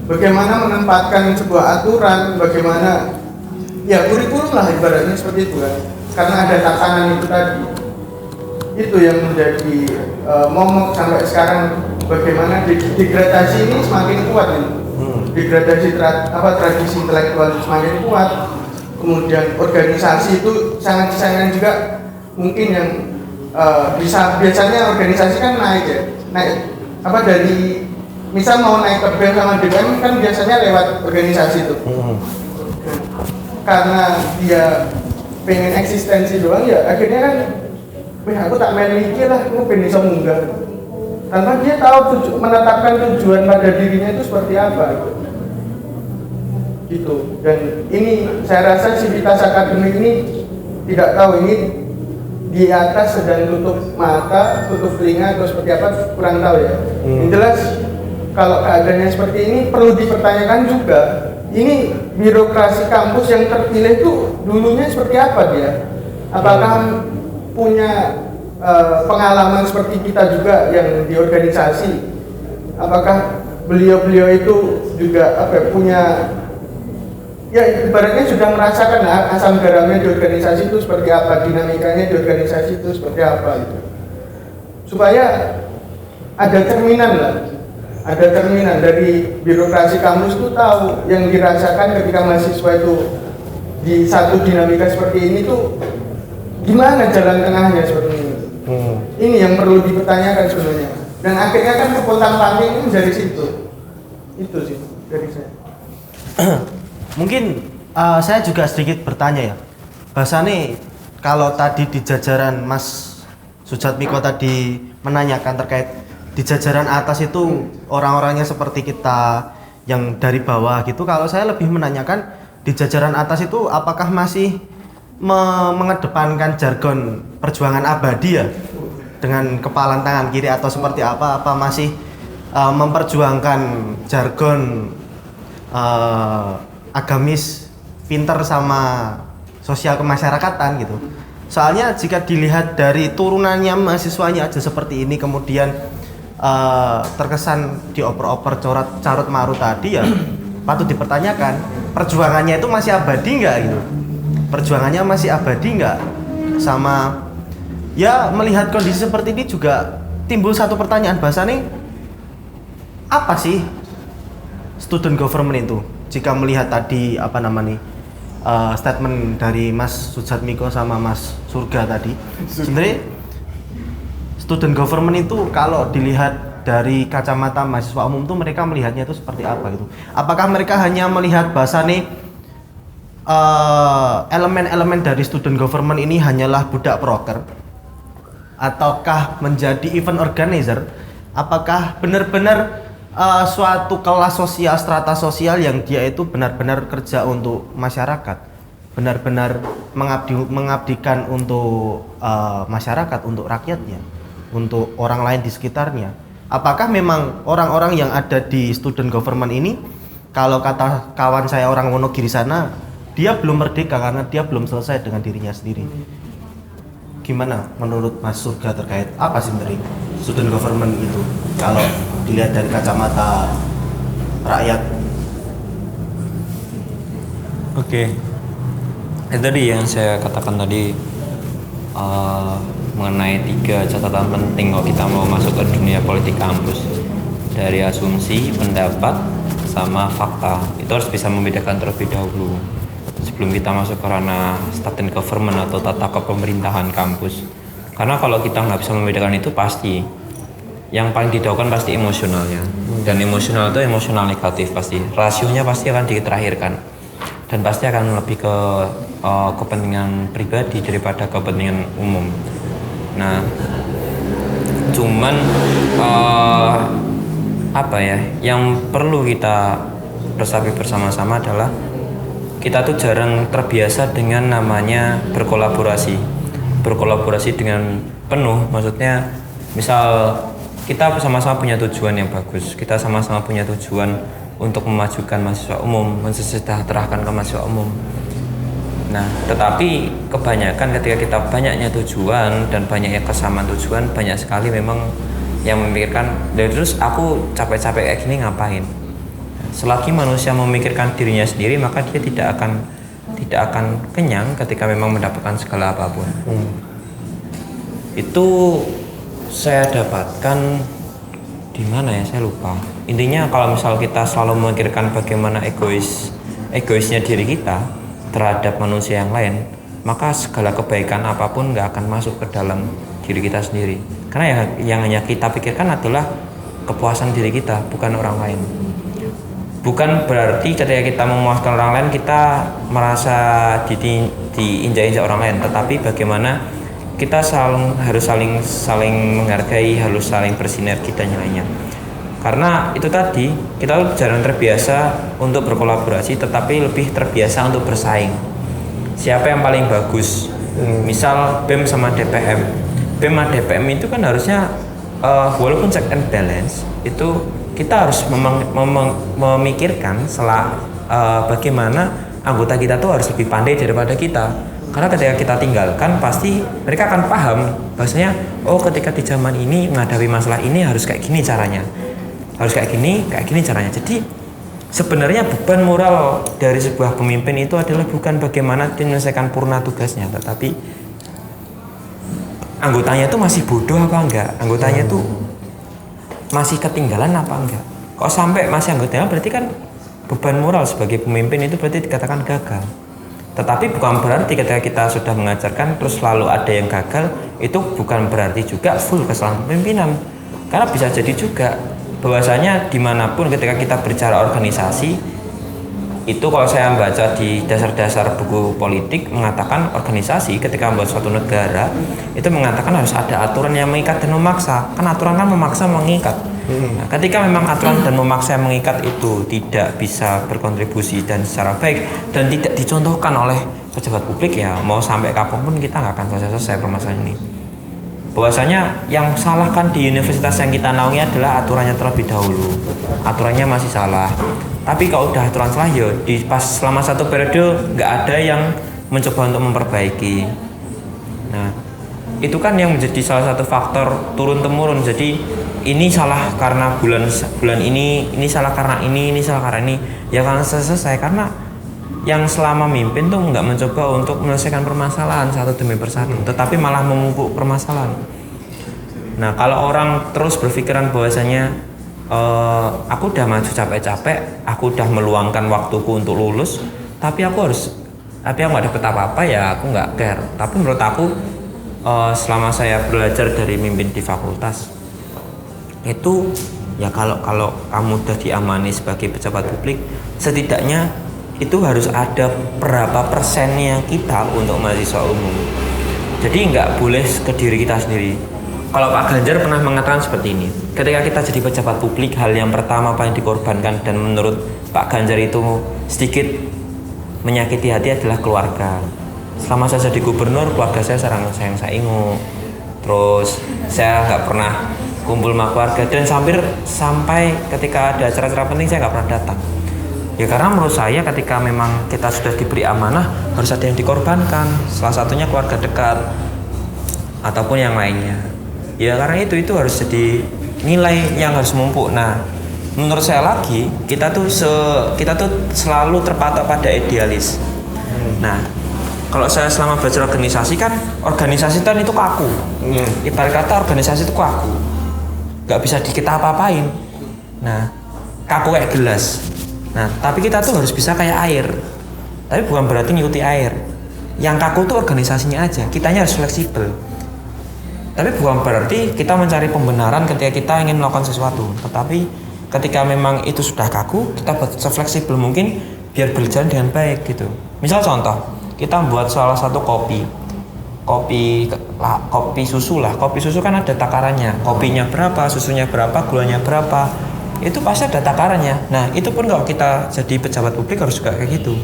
Bagaimana menempatkan sebuah aturan, bagaimana ya kurikulum lah ibaratnya seperti itu kan, karena ada tatanan itu tadi. Itu yang menjadi momok sampai sekarang, bagaimana degradasi ini semakin kuat ini. Degradasi tradisi intelektual semakin kuat, kemudian organisasi itu sangat disayangkan juga. Mungkin yang biasanya organisasi kan naik dari misal mau naik ke BEM sama DPM kan biasanya lewat organisasi itu. Karena dia pengen eksistensi doang ya akhirnya kan aku tak memiliki lah, aku pengen bisa munggah tanpa dia tahu menetapkan tujuan pada dirinya itu seperti apa gitu. Dan ini saya rasa sivitas akademik ini tidak tahu ini di atas sedang tutup mata, tutup telinga atau seperti apa, kurang tahu ya. Yang jelas kalau keadaannya seperti ini perlu dipertanyakan juga, ini birokrasi kampus yang terpilih itu dulunya seperti apa dia, apakah punya pengalaman seperti kita juga yang di organisasi, apakah beliau-beliau itu juga punya ya ibaratnya sudah merasakan asam garamnya di organisasi itu seperti apa, dinamikanya di organisasi itu seperti apa gitu. Supaya ada cerminan lah, ada cerminan dari birokrasi kampus itu tahu yang dirasakan ketika mahasiswa itu di satu dinamika seperti ini tuh gimana jalan tengahnya seperti ini. Ini yang perlu dipertanyakan sebenarnya. Dan akhirnya kan kepontang-panting dari situ. Itu sih dari saya. Mungkin saya juga sedikit bertanya ya. Bahasanya kalau tadi di jajaran Mas Sujatmiko tadi menanyakan terkait di jajaran atas itu orang-orangnya seperti kita yang dari bawah gitu. Kalau saya lebih menanyakan di jajaran atas itu apakah masih mengedepankan jargon perjuangan abadi ya dengan kepalan tangan kiri atau seperti apa masih memperjuangkan jargon agamis pinter sama sosial kemasyarakatan gitu. Soalnya jika dilihat dari turunannya mahasiswanya aja seperti ini, kemudian terkesan dioper-oper carut marut tadi ya patut dipertanyakan perjuangannya itu masih abadi nggak gitu. Perjuangannya masih abadi nggak? Sama ya melihat kondisi seperti ini juga timbul satu pertanyaan, bahasanya apa sih student government itu? Jika melihat tadi statement dari Mas Sujatmiko sama Mas Surga tadi, sebenarnya student government itu kalau dilihat dari kacamata mahasiswa umum tuh mereka melihatnya itu seperti apa gitu? Apakah mereka hanya melihat bahasa nih elemen-elemen dari student government ini hanyalah budak proker, ataukah menjadi event organizer? Apakah benar-benar suatu kelas sosial, strata sosial yang dia itu benar-benar kerja untuk masyarakat, benar-benar mengabdikan untuk masyarakat, untuk rakyatnya, untuk orang lain di sekitarnya? Apakah memang orang-orang yang ada di student government ini, kalau kata kawan saya orang Wonogiri sana, dia belum merdeka karena dia belum selesai dengan dirinya sendiri? Gimana menurut Mas Surga terkait apa sih dari student government itu kalau dilihat dari kacamata rakyat? Oke. Itu tadi yang saya katakan tadi mengenai 3 catatan penting kalau kita mau masuk ke dunia politik kampus. Dari asumsi, pendapat, sama fakta. Itu harus bisa membedakan terlebih dahulu sebelum kita masuk ke ranah student government atau tata kepemerintahan kampus. Karena kalau kita nggak bisa membedakan itu, pasti yang paling didahulukan pasti emosionalnya, dan emosional itu emosional negatif, pasti rasionya pasti akan diterakhirkan dan pasti akan lebih ke kepentingan pribadi daripada kepentingan umum. Nah, cuman apa ya yang perlu kita resapi bersama-sama adalah kita tuh jarang terbiasa dengan namanya berkolaborasi dengan penuh. Maksudnya misal kita sama-sama punya tujuan yang bagus, kita sama-sama punya tujuan untuk memajukan mahasiswa umum, mensejahterakan ke mahasiswa umum. Nah, tetapi kebanyakan ketika kita banyaknya tujuan dan banyaknya kesamaan tujuan, banyak sekali memang yang memikirkan, dan terus aku capek-capek kayak gini ngapain? Selagi manusia memikirkan dirinya sendiri, maka dia tidak akan kenyang ketika memang mendapatkan segala apapun. Itu saya dapatkan di mana ya, saya lupa. Intinya kalau misal kita selalu memikirkan bagaimana egoisnya diri kita terhadap manusia yang lain, maka segala kebaikan apapun nggak akan masuk ke dalam diri kita sendiri. Karena yang hanya kita pikirkan adalah kepuasan diri kita, bukan orang lain. Bukan berarti ketika kita memuaskan orang lain kita merasa diinjak-injak orang lain, tetapi bagaimana kita harus saling menghargai, harus saling bersinergi dan lainnya. Karena itu tadi kita jarang terbiasa untuk berkolaborasi, tetapi lebih terbiasa untuk bersaing. Siapa yang paling bagus? Misal BEM sama DPM. BEM sama DPM itu kan harusnya walaupun check and balance itu kita harus memikirkan bagaimana anggota kita tuh harus lebih pandai daripada kita. Karena ketika kita tinggalkan, pasti mereka akan paham bahwasanya oh ketika di zaman ini menghadapi masalah ini harus kayak gini caranya, harus kayak gini caranya. Jadi sebenarnya beban moral dari sebuah pemimpin itu adalah bukan bagaimana menyelesaikan purna tugasnya, tetapi anggotanya itu masih bodoh apa enggak, anggotanya itu masih ketinggalan apa enggak. Kok sampai masih anggotanya, berarti kan beban moral sebagai pemimpin itu berarti dikatakan gagal. Tetapi bukan berarti ketika kita sudah mengajarkan terus selalu ada yang gagal, itu bukan berarti juga full kesalahan pemimpinan. Karena bisa jadi juga bahwasanya dimanapun ketika kita bicara organisasi, itu kalau saya membaca di dasar-dasar buku politik mengatakan organisasi ketika membuat suatu negara itu mengatakan harus ada aturan yang mengikat dan memaksa. Kan aturan kan memaksa mengikat. Nah, ketika memang aturan dan memaksa yang mengikat itu tidak bisa berkontribusi dan secara baik dan tidak dicontohkan oleh pejabat publik, ya mau sampai kapanpun kita nggak akan selesai permasalahan ini. Bahwasanya yang salahkan di universitas yang kita naungi adalah aturannya terlebih dahulu. Aturannya masih salah. Tapi kalau udah aturan salah, ya selama satu periode nggak ada yang mencoba untuk memperbaiki. Nah, itu kan yang menjadi salah satu faktor turun temurun. Jadi ini salah karena bulan ini salah karena ini salah karena ini. Ya karena selesai karena yang selama mimpin tuh nggak mencoba untuk menyelesaikan permasalahan satu demi persatu, tetapi malah memupuk permasalahan. Nah, kalau orang terus berpikiran bahwasanya aku udah maju capek-capek, aku udah meluangkan waktuku untuk lulus, tapi aku nggak dapet apa-apa, ya aku nggak care. Tapi menurut aku selama saya belajar dari mimpin di fakultas, itu ya kalau kamu udah diamani sebagai pejabat publik, setidaknya itu harus ada berapa persennya kita untuk mahasiswa umum. Jadi nggak boleh ke diri kita sendiri. Kalau Pak Ganjar pernah mengatakan seperti ini, ketika kita jadi pejabat publik, hal yang pertama paling dikorbankan dan menurut Pak Ganjar itu sedikit menyakiti hati adalah keluarga. Selama saya jadi gubernur, keluarga saya sarang sayang saingu. Terus saya nggak pernah kumpul sama keluarga dan sampai ketika ada acara-acara penting saya nggak pernah datang. Ya karena menurut saya ketika memang kita sudah diberi amanah harus ada yang dikorbankan. Salah satunya keluarga dekat ataupun yang lainnya. Ya karena itu harus jadi nilai yang harus mumpuk. Nah, menurut saya lagi kita tuh selalu terpatok pada idealis. Nah, kalau saya selama belajar organisasi kan itu kaku. Ibarat kata organisasi itu kaku, nggak bisa kita apa-apain. Nah, kaku kayak gelas. Nah, tapi kita tuh harus bisa kayak air. Tapi bukan berarti ngikuti air. Yang kaku tuh organisasinya aja. Kitanya harus fleksibel. Tapi bukan berarti kita mencari pembenaran ketika kita ingin melakukan sesuatu. Tetapi ketika memang itu sudah kaku, kita buat se-fleksibel mungkin biar berjalan dengan baik gitu. Misal contoh, kita buat salah satu kopi susu lah. Kopi susu kan ada takarannya. Kopinya berapa, susunya berapa, gulanya berapa. Itu pasti ada takarannya. Nah, itu pun kalau kita jadi pejabat publik harus juga kayak gitu.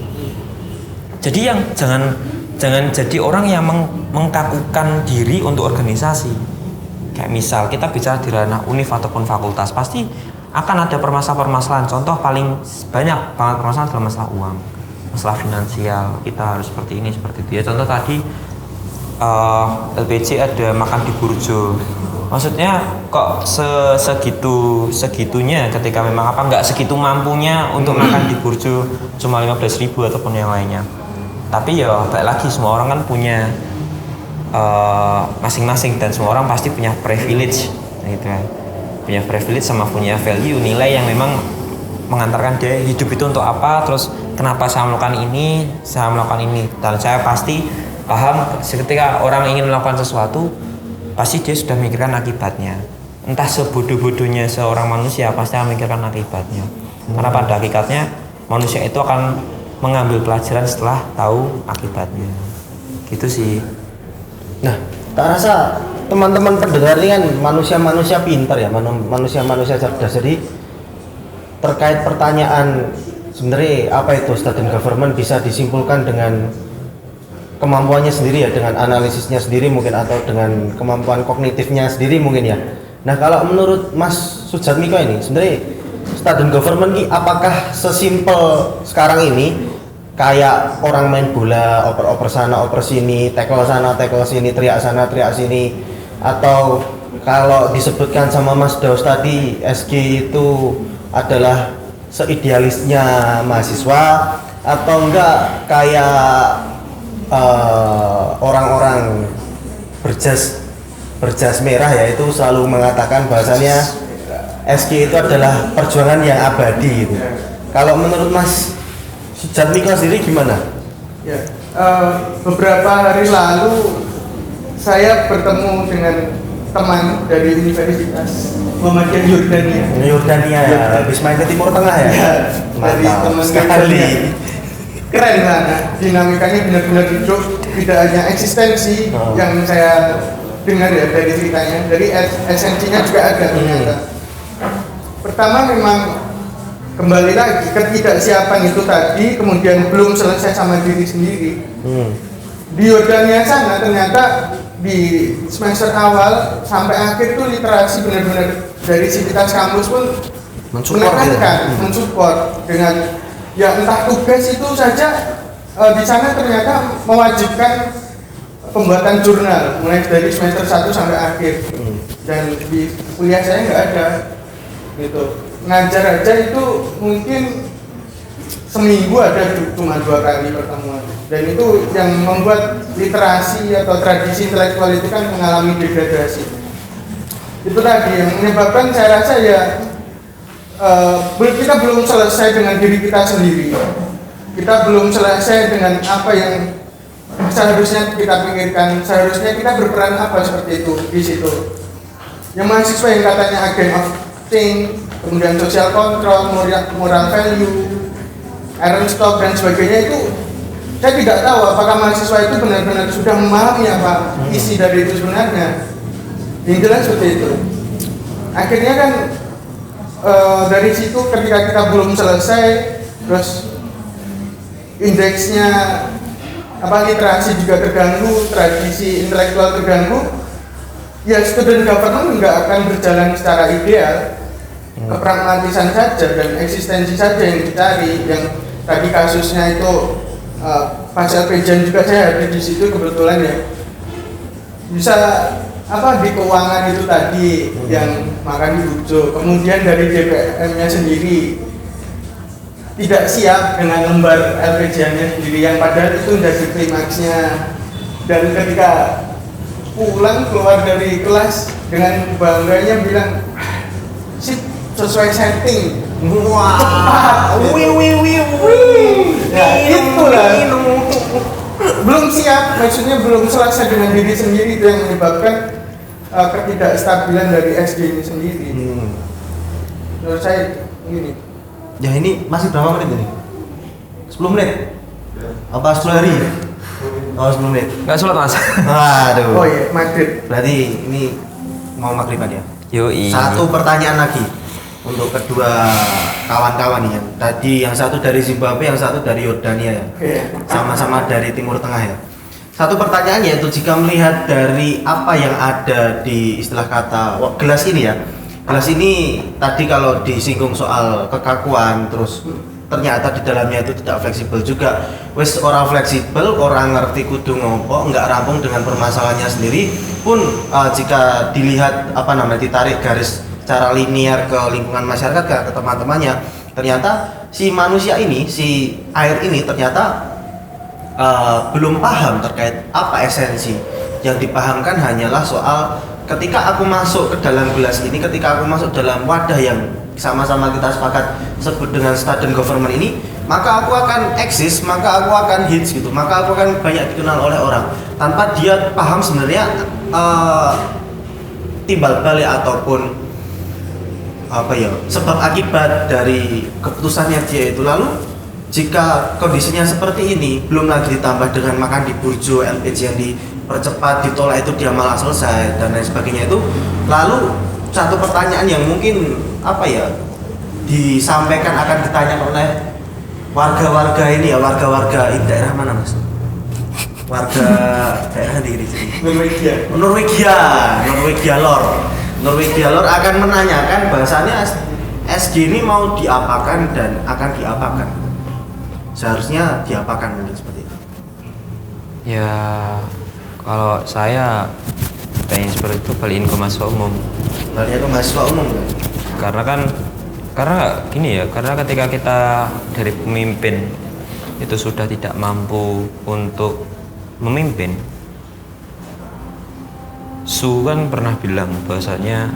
Jadi yang jangan jadi orang yang mengkakukan diri untuk organisasi. Kayak misal kita bicara di ranah univ ataupun fakultas, pasti akan ada permasalahan-permasalahan. Contoh paling banyak banget permasalahan adalah masalah uang, masalah finansial. Kita harus seperti ini, seperti itu. Ya contoh tadi LPG ada makan di burjo. Maksudnya kok segitunya ketika memang nggak segitu mampunya untuk makan di burjo cuma 15.000 ataupun yang lainnya. Tapi ya balik lagi semua orang kan punya masing-masing dan semua orang pasti punya privilege gitu kan. Punya privilege sama punya value, nilai yang memang mengantarkan dia hidup itu untuk apa, terus kenapa saya melakukan ini. Dan saya pasti paham ketika orang ingin melakukan sesuatu pasti dia sudah memikirkan akibatnya. Entah sebodoh-bodohnya seorang manusia pasti akan memikirkan akibatnya. Karena pada hakikatnya manusia itu akan mengambil pelajaran setelah tahu akibatnya. Gitu sih. Nah, tak rasa teman-teman pendengar ini kan manusia-manusia pintar ya, manusia-manusia cerdas. Jadi terkait pertanyaan sebenarnya apa itu student government bisa disimpulkan dengan kemampuannya sendiri ya, dengan analisisnya sendiri mungkin atau dengan kemampuan kognitifnya sendiri mungkin ya. Nah, kalau menurut Mas Sujatmiko ini sebenarnya student government ini apakah sesimpel sekarang ini kayak orang main bola, oper sana, oper sini, tackle sana, tackle sini, teriak sana, teriak sini, atau kalau disebutkan sama Mas Daus tadi SG itu adalah seidealisnya mahasiswa, atau enggak kayak orang-orang berjas merah ya, itu selalu mengatakan bahasanya SG itu adalah perjuangan yang abadi gitu. Kalau menurut Mas Sujatmiko sendiri gimana? Ya, beberapa hari lalu saya bertemu dengan teman dari Universitas Muhammadiyah Yordania. Ya, habis main ke Timur Tengah ya? Ya, dari teman sekali. Keren lah, dinamikanya benar-benar hidup, tidak hanya eksistensi yang saya dengar ya dari ceritanya, dari esensinya juga ada ternyata. Pertama memang kembali lagi ketidaksiapan itu tadi, kemudian belum selesai sama diri sendiri. Di Yordania sana ternyata di semester awal sampai akhir tuh literasi benar-benar dari sivitas kampus pun mensupport dengan ya entah tugas itu saja di sana ternyata mewajibkan pembuatan jurnal mulai dari semester 1 sampai akhir. Dan di kuliah saya nggak ada gitu. Ngajar aja itu mungkin seminggu ada cuma 2 kali pertemuan, dan itu yang membuat literasi atau tradisi intelektual itu kan mengalami degradasi. Itu tadi yang menyebabkan saya rasa ya kita belum selesai dengan diri kita sendiri, kita belum selesai dengan apa yang seharusnya kita pikirkan, seharusnya kita berperan apa seperti itu di situ. Yang mahasiswa yang katanya agent of change, kemudian social control, moral value, iron stock dan sebagainya itu saya tidak tahu apakah mahasiswa itu benar-benar sudah memahami apa isi dari itu sebenarnya. Yang jelas seperti itu. Akhirnya kan dari situ ketika kita belum selesai, terus indeksnya literasi juga terganggu, tradisi intelektual terganggu, ya student government nggak akan berjalan secara ideal. Kepragmatisan saja dan eksistensi saja yang dicari. Yang tadi kasusnya itu Pak Selpejan juga saya hadir di situ kebetulan ya, bisa di keuangan itu tadi yang makan dibujuk, kemudian dari DPM-nya sendiri tidak siap dengan lembar LPJ-nya sendiri yang padahal itu menjadi klimaksnya, dan ketika pulang keluar dari kelas dengan bangganya bilang sip sesuai setting. Wah, ya itulah belum siap, maksudnya belum selesai dengan diri sendiri, itu yang menyebabkan ketidakstabilan dari SD ini sendiri. Menurut saya gini. Ya ini masih berapa menit ini? 10 menit? Apa 10 hari? Oh 10 menit. Nggak sholat mas. Aduh. Oh iya, maghrib. Berarti ini mau maghriban ya? Yoi. Satu pertanyaan lagi untuk kedua kawan-kawan nih. Tadi yang satu dari Zimbabwe, yang satu dari Yordania ya. Sama-sama dari Timur Tengah ya. Satu pertanyaan yaitu jika melihat dari apa yang ada di istilah kata gelas ini ya. Gelas ini tadi kalau disinggung soal kekakuan, terus ternyata di dalamnya itu tidak fleksibel juga. Wes orang fleksibel, orang ngerti kudu ngopo, nggak rampung dengan permasalahannya sendiri pun jika dilihat ditarik garis secara linear ke lingkungan masyarakat ke teman-temannya, ternyata si manusia ini, si air ini ternyata belum paham terkait apa esensi. Yang dipahamkan hanyalah soal ketika aku masuk ke dalam gelas ini, ketika aku masuk dalam wadah yang sama-sama kita sepakat sebut dengan student government ini, maka aku akan eksis, maka aku akan hits gitu, maka aku akan banyak dikenal oleh orang tanpa dia paham sebenarnya timbal balik ataupun sebab akibat dari keputusannya dia itu. Lalu jika kondisinya seperti ini, belum lagi ditambah dengan makan di burjo, LPG yang dipercepat, ditolak itu dia malah selesai dan lain sebagainya itu. Lalu satu pertanyaan yang mungkin disampaikan akan ditanya oleh warga-warga ini ya, warga-warga ini daerah mana mas? Warga daerah di Norwegia Lor akan menanyakan bahasanya SG ini mau diapakan dan akan diapakan. Seharusnya diapakan mungkin seperti itu. Ya kalau saya pengen seperti itu balikin ke mahasiswa umum. Balikin ke mahasiswa umum kan? Karena gini ya, karena ketika kita dari pemimpin itu sudah tidak mampu untuk memimpin. Su kan pernah bilang bahwasanya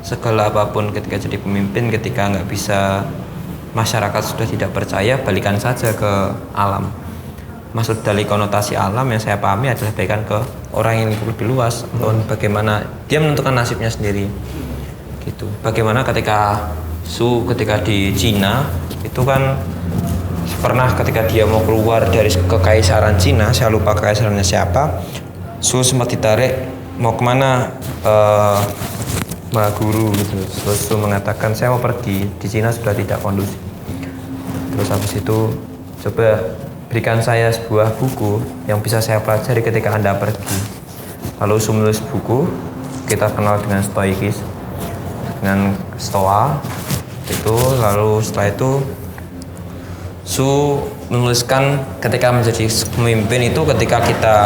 segala apapun ketika jadi pemimpin, ketika nggak bisa, masyarakat sudah tidak percaya, balikan saja ke alam. Maksud dari konotasi alam yang saya pahami adalah balikan ke orang yang lebih luas, bagaimana dia menentukan nasibnya sendiri gitu. Bagaimana ketika di Cina itu kan pernah ketika dia mau keluar dari kekaisaran Cina, saya lupa kekaisarannya siapa, Su sempat ditarik mau kemana, Mbak Guru gitu. Terus Su mengatakan saya mau pergi, di Cina sudah tidak kondusif. Terus habis itu coba berikan saya sebuah buku yang bisa saya pelajari ketika Anda pergi. Lalu Su menulis buku, kita kenal dengan Stoikis, dengan Stoa itu. Lalu setelah itu Su menuliskan ketika menjadi pemimpin itu, ketika kita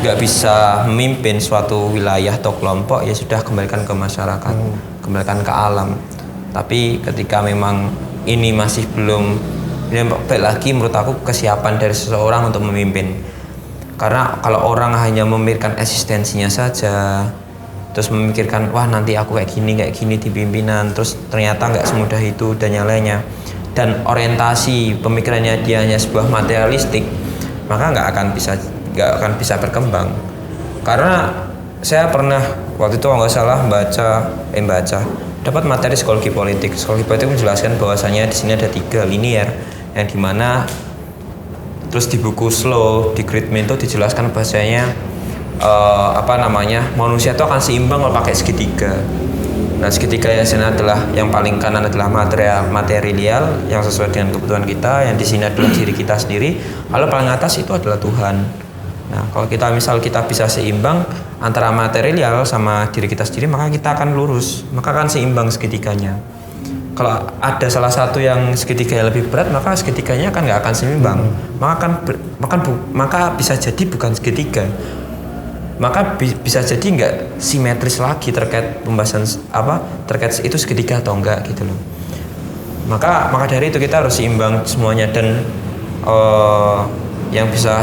nggak bisa memimpin suatu wilayah atau kelompok, ya sudah kembalikan ke masyarakat, kembalikan ke alam. Tapi ketika memang ini masih belum, ini baik lagi menurut aku kesiapan dari seseorang untuk memimpin. Karena kalau orang hanya memikirkan eksistensinya saja, terus memikirkan wah nanti aku kayak gini di pimpinan, terus ternyata nggak semudah itu dan yang lainnya, dan orientasi pemikirannya dia hanya sebuah materialistik, maka nggak akan bisa berkembang. Karena saya pernah waktu itu nggak salah baca dapat materi psikologi politik. Psikologi politik menjelaskan bahwasanya di sini ada 3 linear yang dimana terus di buku Slow di Great Minto dijelaskan bahwasanya manusia itu akan seimbang kalau pakai segitiga. Nah, segitiga yang sini adalah yang paling kanan adalah material yang sesuai dengan kebutuhan kita, yang di sini adalah diri kita sendiri, lalu paling atas itu adalah Tuhan. Nah, kalau kita bisa seimbang antara material sama diri kita sendiri, maka kita akan lurus, maka akan seimbang segitiganya. Kalau ada salah satu yang segitiga yang lebih berat, maka segitiganya nggak akan seimbang, maka bisa jadi bukan segitiga. Maka bisa jadi nggak simetris lagi terkait pembahasan terkait itu segitiga atau enggak gitu loh. Maka dari itu kita harus seimbang semuanya, dan yang bisa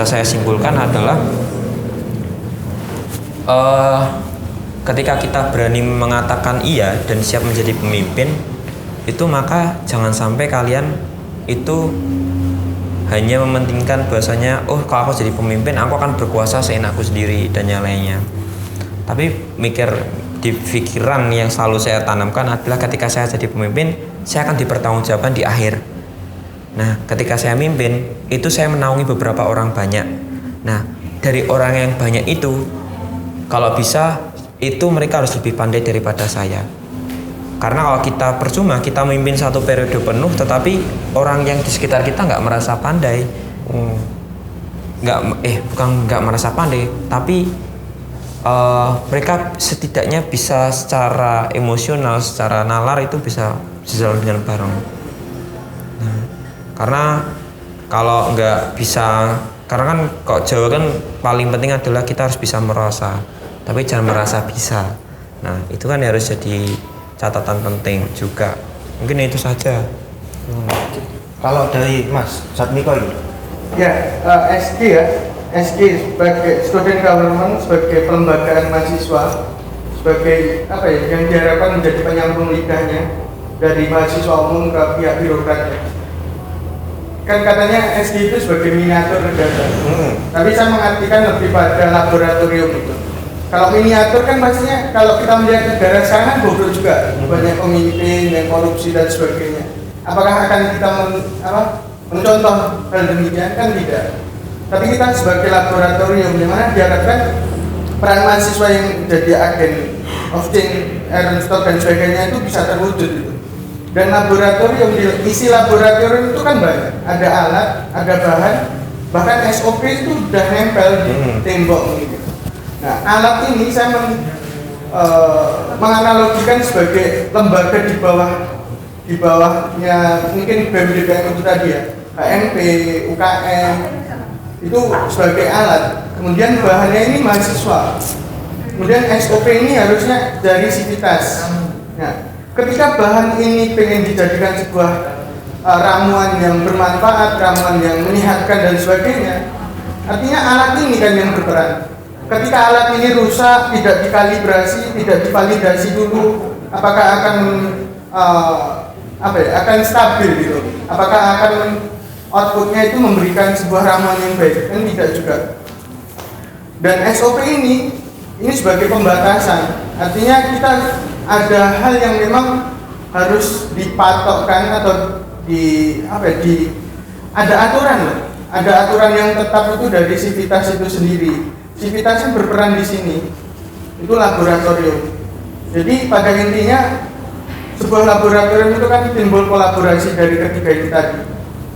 saya simpulkan adalah ketika kita berani mengatakan iya dan siap menjadi pemimpin itu, maka jangan sampai kalian itu hanya mementingkan bahwasanya kalau aku jadi pemimpin aku akan berkuasa seenakku sendiri dan yang lainnya. Tapi di pikiran yang selalu saya tanamkan adalah ketika saya jadi pemimpin, saya akan dipertanggungjawabkan di akhir. Nah, ketika saya mimpin itu saya menaungi beberapa orang banyak. Nah, dari orang yang banyak itu, kalau bisa itu mereka harus lebih pandai daripada saya. Karena kalau kita percuma kita memimpin 1 periode penuh tetapi orang yang di sekitar kita nggak merasa pandai, bukan nggak merasa pandai, tapi mereka setidaknya bisa secara emosional, secara nalar itu bisa jalan dengan bareng. Nah, karena kalau nggak bisa, karena kan kok Jawa kan paling penting adalah kita harus bisa merasa, tapi jangan merasa bisa. Nah, itu kan harus jadi catatan penting juga. Mungkin itu saja. Kalau dari Mas Satmiko ini? Ya, SG sebagai student government, sebagai pelembagaan mahasiswa, sebagai yang diharapkan menjadi penyambung lidahnya dari mahasiswa umum ke pihak birokratnya. Kan katanya SG itu sebagai miniatur negara. Tapi saya mengartikan lebih pada laboratorium itu. Kalau miniatur kan maksudnya kalau kita melihat negara sekarang kan bobrok juga, banyak pemimpin yang korupsi dan sebagainya. Apakah akan kita mencontoh hal demikian? Kan tidak. Tapi kita sebagai laboratorium di mana diharapkan peran mahasiswa yang jadi agen of change, Ehrenstock dan sebagainya itu bisa terwujud itu. Dan laboratorium, isi laboratorium itu kan banyak, ada alat, ada bahan, bahkan SOP itu sudah nempel di tembok gitu. Nah, alat ini saya menganalogikan sebagai lembaga di bawahnya mungkin BEM-DPM itu tadi ya, HMP, UKM itu sebagai alat. Kemudian bahannya ini mahasiswa. Kemudian SOP ini harusnya dari Sivitas. Nah, ketika bahan ini pengen dijadikan sebuah ramuan yang bermanfaat, ramuan yang menyehatkan dan sebagainya, artinya alat ini kan yang berperan. Ketika alat ini rusak, tidak dikalibrasi, tidak divalidasi dulu, apakah akan akan stabil gitu? Apakah akan outputnya itu memberikan sebuah ramuan yang baik? Kan tidak juga. Dan SOP ini sebagai pembatasan, artinya kita ada hal yang memang harus dipatokkan atau ada aturan loh. Ada aturan yang tetap itu dari Sivitas itu sendiri. Sivitas yang berperan di sini itu laboratorium. Jadi pada intinya sebuah laboratorium itu kan timbul kolaborasi dari ketiga itu tadi.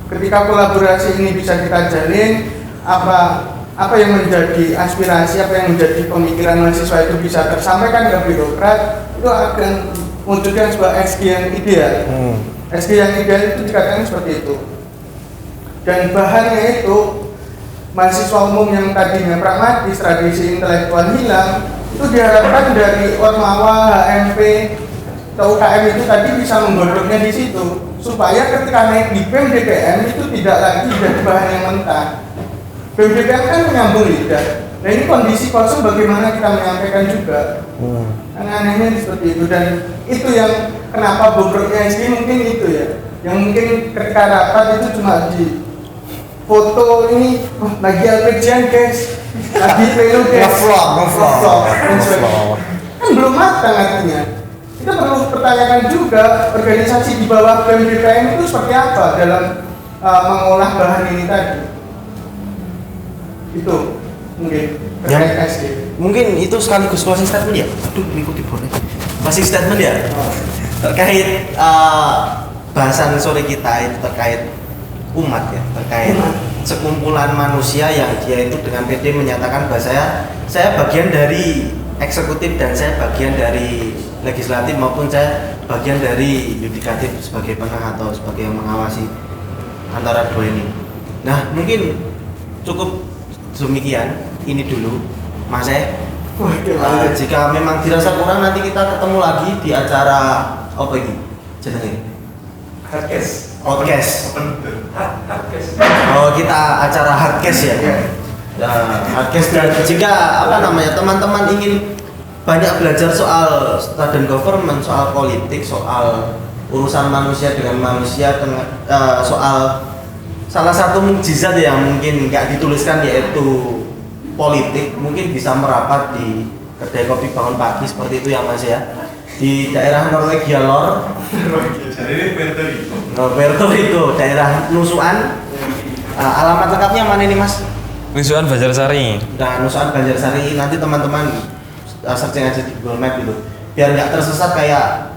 Ketika kolaborasi ini bisa kita jalin, apa yang menjadi aspirasi, apa yang menjadi pemikiran mahasiswa itu bisa tersampaikan ke birokrat, itu akan munculkan sebuah SG yang ideal. SG yang ideal itu dikatakan seperti itu. Dan bahannya itu mahasiswa umum yang tadinya pragmatis, tradisi intelektual hilang, itu diharapkan dari Ormawa, HMP, atau UKM itu tadi bisa menggodoknya di situ, supaya ketika naik di BEM-DPM itu tidak lagi jadi bahan yang mentah. BEM-DPM kan menyambung lidah. Nah, ini kondisi kosong bagaimana kita menyampaikan juga. Anehnya seperti itu, dan itu yang kenapa bobroknya SG mungkin itu ya, yang mungkin ketika rapat itu cuma di foto ini lagi LPG guys, Lagi pengen Ngevlog. kan belum matang artinya. Kita perlu pertanyakan juga organisasi di bawah BEM BKM itu seperti apa dalam mengolah bahan ini tadi. Itu mungkin terkait SD. Mungkin itu sekaligus closing statement ya. Aduh, ngikuti boleh. Closing statement ya. Terkait bahasan sore kita itu terkait umat ya, terkait sekumpulan manusia yang dia itu dengan pede menyatakan bahwa saya bagian dari eksekutif dan saya bagian dari legislatif maupun saya bagian dari yudikatif sebagai penengah atau sebagai yang mengawasi antara dua ini. Nah, mungkin cukup demikian ini dulu Mas jika memang dirasa kurang nanti kita ketemu lagi di acara apa ini jenenge Hardcast. Oh, kita acara Hardcast ya. Hardcast dan jika teman-teman ingin banyak belajar soal student government, soal politik, soal urusan manusia dengan manusia, soal salah satu mukjizat yang mungkin nggak dituliskan yaitu politik, mungkin bisa merapat di kedai kopi bangun pagi seperti itu ya Mas ya, di daerah Norwegia Lor. Puerto Rico, daerah Nusuan. Alamat lengkapnya mana ini Mas? Nusuan Banjarsari. Nah, Nusuan Banjarsari, nanti teman-teman searching aja di Google Map gitu, biar nggak tersesat kayak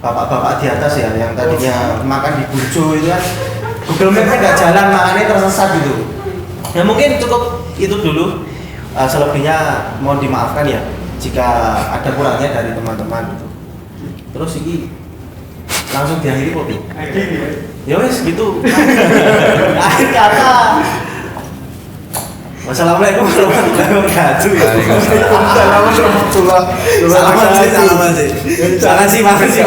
bapak-bapak di atas ya, yang tadinya makan di Burjo itu kan Google Map-nya nggak jalan, makanya tersesat gitu. Ya mungkin cukup itu dulu. Selebihnya mohon dimaafkan ya jika ada kurangnya dari teman-teman gitu. Terus ini langsung diakhiri kopi. Ya wes gitu. Akhir kata. Wassalamualaikum warahmatullahi wabarakatuh. Waalaikumsalam warahmatullahi wabarakatuh. Salam sih. Makasih.